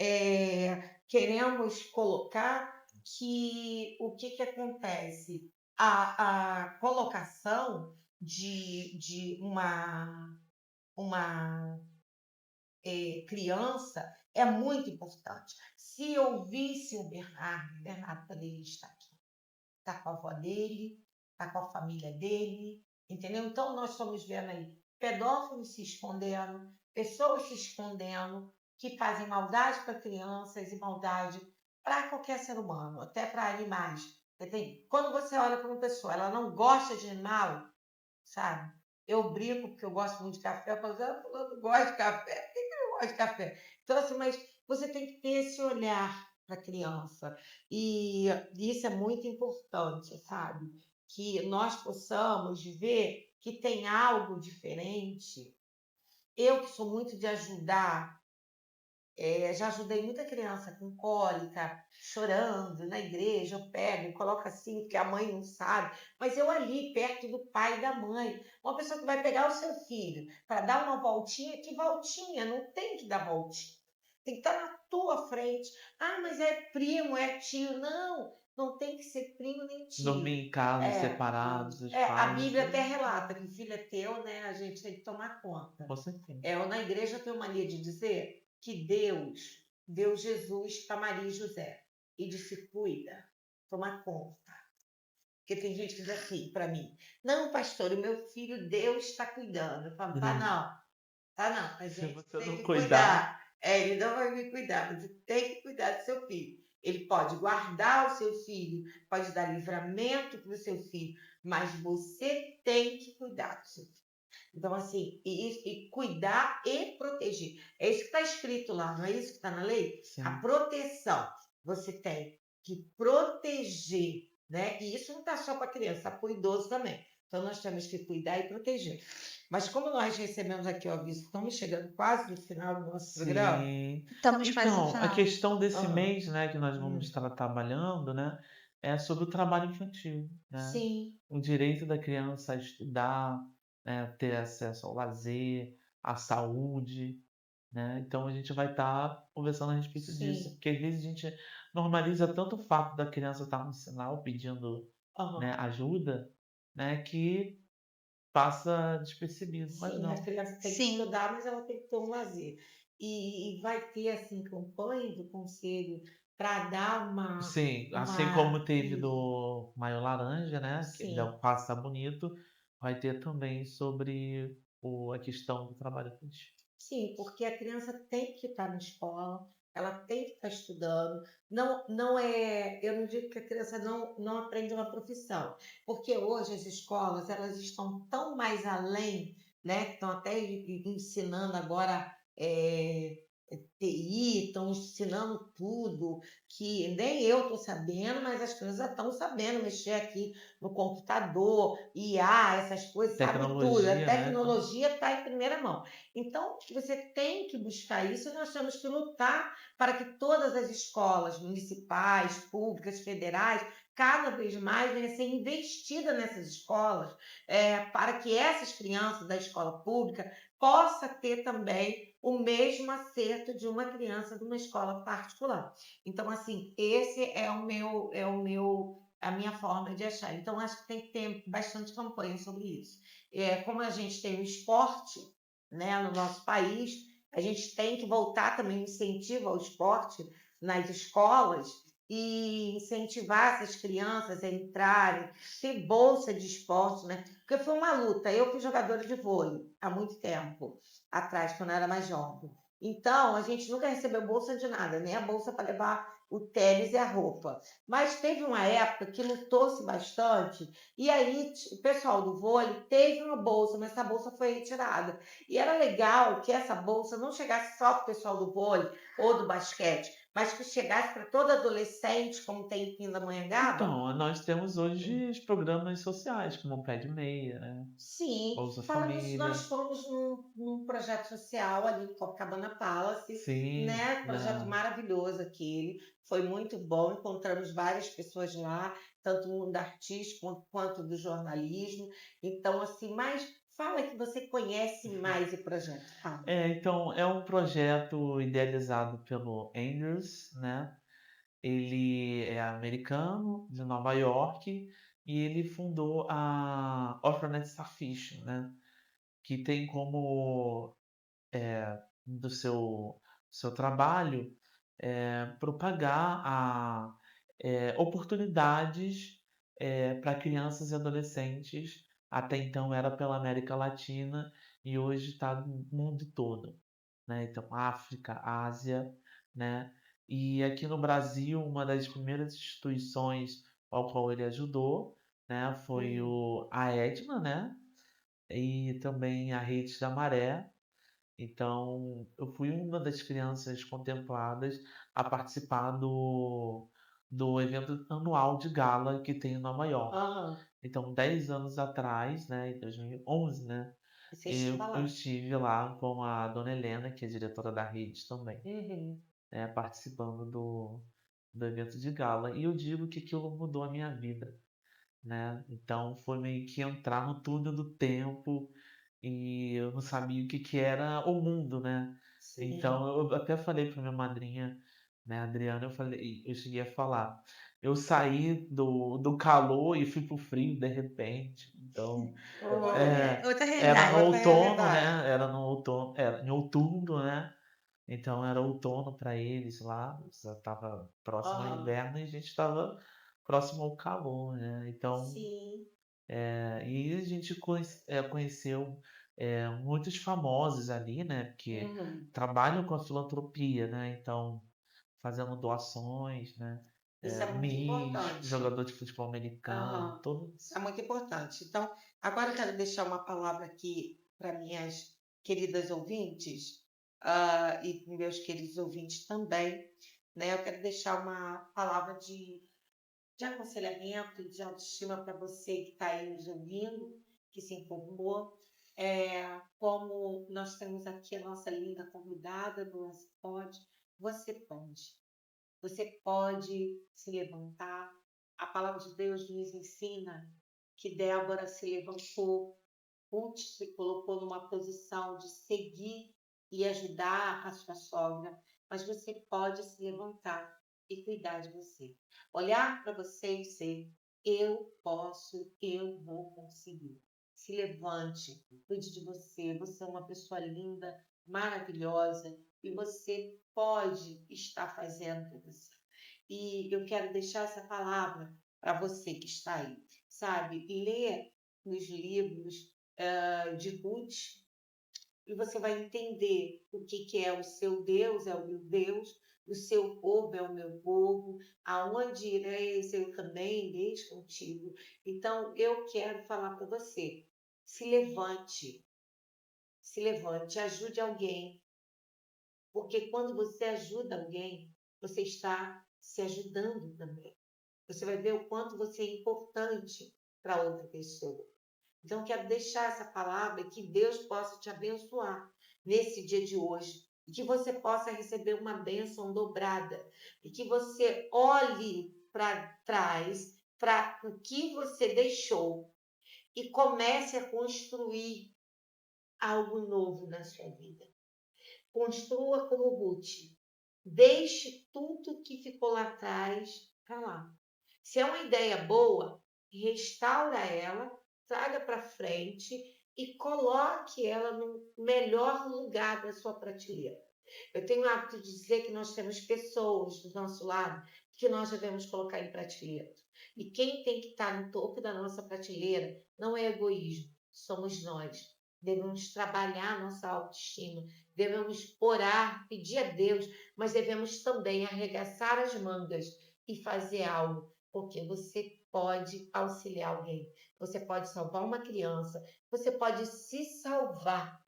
queremos colocar que o que acontece? A colocação de uma criança é muito importante. Se eu visse o Bernardo poderia estar aqui. Está com a avó dele, está com a família dele, entendeu? Então, nós estamos vendo aí pedófilos se escondendo, pessoas se escondendo, que fazem maldade para crianças e maldade para qualquer ser humano, até para animais. Entende? Quando você olha para uma pessoa, ela não gosta de animal, sabe? Eu brinco porque eu gosto muito de café, eu falo, fulano gosta de café, por que eu não gosto de café? Então, assim, mas você tem que ter esse olhar para a criança. E isso é muito importante, sabe? Que nós possamos ver que tem algo diferente. Eu que sou muito de ajudar, já ajudei muita criança com cólica, chorando na igreja, eu pego e coloco assim, porque a mãe não sabe, mas eu ali, perto do pai e da mãe, uma pessoa que vai pegar o seu filho para dar uma voltinha, que voltinha? Não tem que dar voltinha. Tem que estar na tua frente. Ah, mas é primo, é tio. Não, não tem que ser primo nem tio. Dormir em casa, É, separados, os a pais. Bíblia até relata que o filho é teu, né? A gente tem que tomar conta. Com certeza. Eu na igreja tenho mania de dizer que Deus deu Jesus para Maria e José e disse: cuida, toma conta. Porque tem gente que diz assim para mim: não, pastor, o meu filho, Deus está cuidando. Eu falo: tá não, a Se gente você tem não que cuidar, cuidar. Ele não vai me cuidar, mas você tem que cuidar do seu filho. Ele pode guardar o seu filho, pode dar livramento para o seu filho, mas você tem que cuidar do seu filho. Então, assim, e cuidar e proteger. É isso que está escrito lá, não é isso que está na lei? sim. A proteção. Você tem que proteger, né? E isso não está só para criança, está para o idoso também. Então, nós temos que cuidar e proteger. Mas como nós recebemos aqui o aviso, estamos chegando quase no final do nosso programa. Sim. Estamos quase no Então, a final. questão desse Aham. mês, né, que nós vamos estar trabalhando, né, é sobre o trabalho infantil, né? Sim, O direito da criança a estudar, né, ter acesso ao lazer, à saúde, né? Então a gente vai estar conversando a respeito disso, sim. porque às vezes a gente normaliza tanto o fato da criança estar no sinal pedindo, Aham. né, ajuda, né, que passa despercebido, mas Sim, a não. criança tem que Sim. estudar, mas ela tem que ter um lazer. E vai ter, assim, campanha do conselho para dar Sim, assim uma... como teve do Maio Laranja, né, que é Sim, o Passa Bonito, vai ter também sobre a questão do trabalho infantil. sim, porque a criança tem que estar na escola, ela tem que estar estudando. Não é, eu não digo que a criança não aprende uma profissão, porque hoje as escolas elas estão tão mais além, né? Estão até ensinando agora TI, estão ensinando tudo, que nem eu estou sabendo, mas as crianças já estão sabendo mexer aqui no computador, IA, essas coisas, sabe tudo. A Tecnologia, né? tecnologia está em primeira mão. Então, você tem que buscar isso e nós temos que lutar para que todas as escolas municipais, públicas, federais, cada vez mais venha a ser investida nessas escolas, para que essas crianças da escola pública possam ter também o mesmo acerto de uma criança de uma escola particular. Então, assim, esse é a minha forma de achar. Então, acho que tem que ter bastante campanha sobre isso. Como a gente tem o esporte, né, no nosso país, a gente tem que voltar também o incentivo ao esporte nas escolas e incentivar essas crianças a entrarem, ter bolsa de esporte, né? Porque foi uma luta. Eu fui jogadora de vôlei há muito tempo atrás, quando eu era mais jovem. Então, a gente nunca recebeu bolsa de nada, nem a bolsa para levar o tênis e a roupa. Mas teve uma época que lutou-se bastante, e aí o pessoal do vôlei teve uma bolsa, mas essa bolsa foi retirada. E era legal que essa bolsa não chegasse só para o pessoal do vôlei ou do basquete, mas que chegasse para todo adolescente, como tem em Pindamonhangaba. Então, nós temos hoje os programas sociais, como o Pé de Meia, né? Sim, Bolsa falando nisso, Família. nós fomos num projeto social ali em Copacabana Palace, Sim, né? Projeto maravilhoso aquele, foi muito bom, encontramos várias pessoas lá, tanto no mundo artístico quanto do jornalismo. Então, assim, mas fala que você conhece mais o projeto. Fala. Então, é um projeto idealizado pelo Andrews, né? Ele é americano, de Nova York, e ele fundou a Orphanet Starfish, né? Que tem como do seu trabalho propagar oportunidades para crianças e adolescentes. Até então era pela América Latina e hoje está no mundo todo, né? Então, África, Ásia, né? E aqui no Brasil, uma das primeiras instituições ao qual ele ajudou, né, foi a Edna, né? e também a Rede da Maré. Então, eu fui uma das crianças contempladas a participar do evento anual de gala que tem em Nova York. Então, 10 anos atrás, né, em 2011, né, Você estava eu lá. estive lá com a dona Helena, que é diretora da rede também, né, participando do evento de gala. E eu digo que aquilo mudou a minha vida, né? Então, foi meio que entrar no túnel do tempo e eu não sabia o que que era o mundo, né? Sim. Então, eu até falei para minha madrinha, né, Adriana, eu cheguei a falar, eu saí do calor e fui pro frio de repente. Então, Outra era no realidade. Outra outono, realidade. né? Era no outono, era em outubro, né? Então era outono para eles lá, já estava próximo ao inverno e a gente estava próximo ao calor, né? Então, Sim. e a gente conheceu muitos famosos ali, né? Porque trabalham com a filantropia, né? Então, fazendo doações, né? Isso é muito importante. Jogador de futebol americano, todos. Isso é muito importante. Então, agora eu quero deixar uma palavra aqui para minhas queridas ouvintes, e meus queridos ouvintes também, né? Eu quero deixar uma palavra de aconselhamento, de autoestima para você que está aí nos ouvindo, que se informou. Como nós temos aqui a nossa linda convidada do Pode, você pode. Você pode se levantar. A palavra de Deus nos ensina que Débora se levantou, Ruth se colocou numa posição de seguir e ajudar a sua sogra, mas você pode se levantar e cuidar de você. Olhar para você e dizer, eu posso, eu vou conseguir. Se levante, cuide de você. Você é uma pessoa linda, maravilhosa e você pode estar fazendo por você. E eu quero deixar essa palavra para você que está aí, sabe? Lê nos livros de Ruth e você vai entender o que é o seu Deus, é o meu Deus, o seu povo é o meu povo, aonde irei, eu também irei contigo. Então, eu quero falar para você, se levante, ajude alguém, porque quando você ajuda alguém, você está se ajudando também. Você vai ver o quanto você é importante para outra pessoa. Então, quero deixar essa palavra e que Deus possa te abençoar nesse dia de hoje. E que você possa receber uma bênção dobrada. E que você olhe para trás, para o que você deixou. E comece a construir algo novo na sua vida. Construa como Ruth. Deixe tudo que ficou lá atrás para lá. Se é uma ideia boa, restaura ela, traga para frente e coloque ela no melhor lugar da sua prateleira. Eu tenho o hábito de dizer que nós temos pessoas do nosso lado que nós devemos colocar em prateleira. E quem tem que estar no topo da nossa prateleira não é egoísmo, somos nós. Devemos trabalhar nossa autoestima, devemos orar, pedir a Deus, mas devemos também arregaçar as mangas e fazer algo, porque você pode auxiliar alguém, você pode salvar uma criança, você pode se salvar.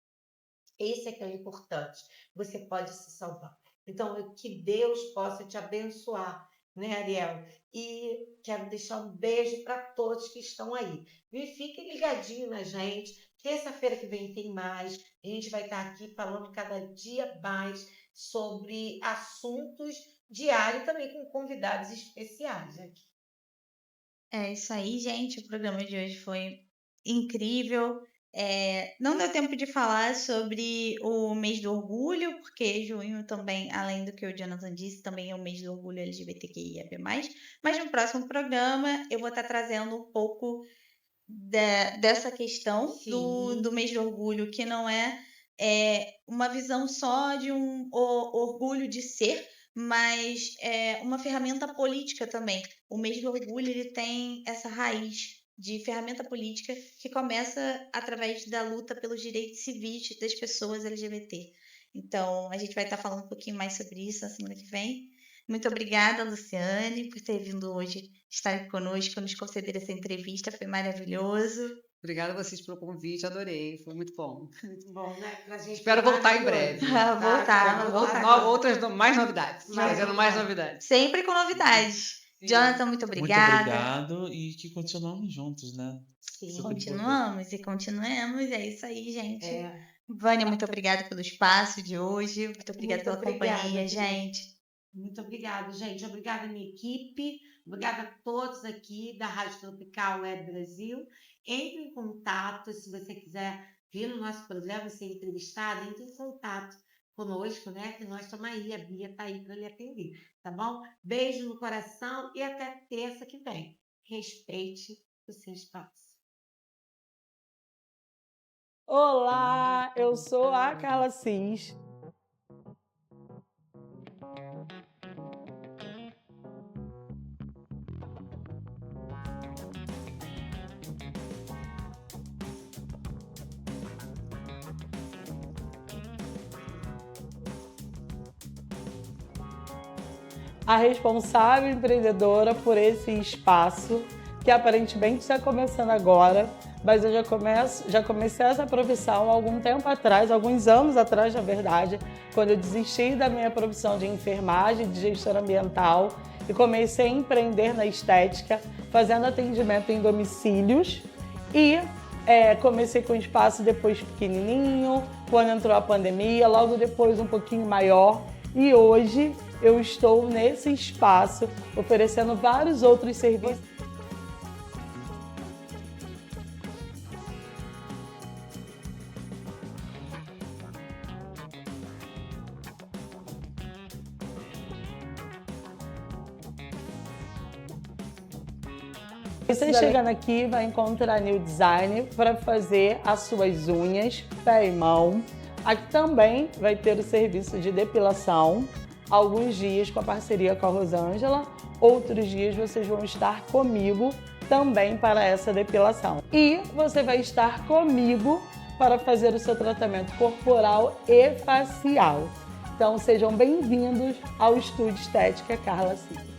Esse é que é o importante. Você pode se salvar. Então, que Deus possa te abençoar, né, Ariel? E quero deixar um beijo para todos que estão aí. E fiquem ligadinhos na gente. Terça-feira que vem tem mais. A gente vai estar aqui falando cada dia mais sobre assuntos diários, também com convidados especiais aqui. É isso aí, gente. O programa de hoje foi incrível. Não deu tempo de falar sobre o mês do orgulho, porque junho também, além do que o Jonathan disse, também é o mês do orgulho LGBTQIA+. Mas no próximo programa eu vou estar trazendo um pouco dessa questão do mês do orgulho, que não é uma visão só de um orgulho de ser, mas é uma ferramenta política também. O mês do orgulho ele tem essa raiz de ferramenta política que começa através da luta pelos direitos civis das pessoas LGBT. Então, a gente vai estar falando um pouquinho mais sobre isso na semana que vem. Muito obrigada, Luciane, por ter vindo hoje estar conosco, nos conceder essa entrevista. Foi maravilhoso. Obrigada a vocês pelo convite, adorei, foi muito bom. Muito bom, né? Pra gente Espero voltar em breve. Voltar. Mais novidades. Trazendo mais novidades. Sempre com novidades. Jonathan, muito obrigada. Muito obrigado e que continuamos juntos, né? Sim, continuamos e continuemos. É isso aí, gente. Vânia, muito obrigada pelo espaço de hoje. Muito obrigada pela companhia, gente. Muito obrigada, gente. Obrigada, minha equipe. Obrigada a todos aqui da Rádio Tropical Web Brasil. Entre em contato, se você quiser vir no nosso programa, ser entrevistado, entre em contato conosco, né? Que nós estamos aí, a Bia está aí para lhe atender, tá bom? Beijo no coração e até terça que vem. Respeite o seu espaço. Olá, eu sou a Carla Cis. A responsável empreendedora por esse espaço, que aparentemente está começando agora, mas eu já comecei essa profissão há algum tempo atrás, alguns anos atrás, na verdade, quando eu desisti da minha profissão de enfermagem, de gestora ambiental, e comecei a empreender na estética, fazendo atendimento em domicílios, e comecei com um espaço depois pequenininho, quando entrou a pandemia, logo depois um pouquinho maior, e hoje eu estou nesse espaço oferecendo vários outros serviços. Você chegando aqui vai encontrar New Design para fazer as suas unhas, pé e mão. Aqui também vai ter o serviço de depilação, alguns dias com a parceria com a Rosângela, outros dias vocês vão estar comigo também para essa depilação. E você vai estar comigo para fazer o seu tratamento corporal e facial. Então sejam bem-vindos ao Estúdio Estética Carla Cis.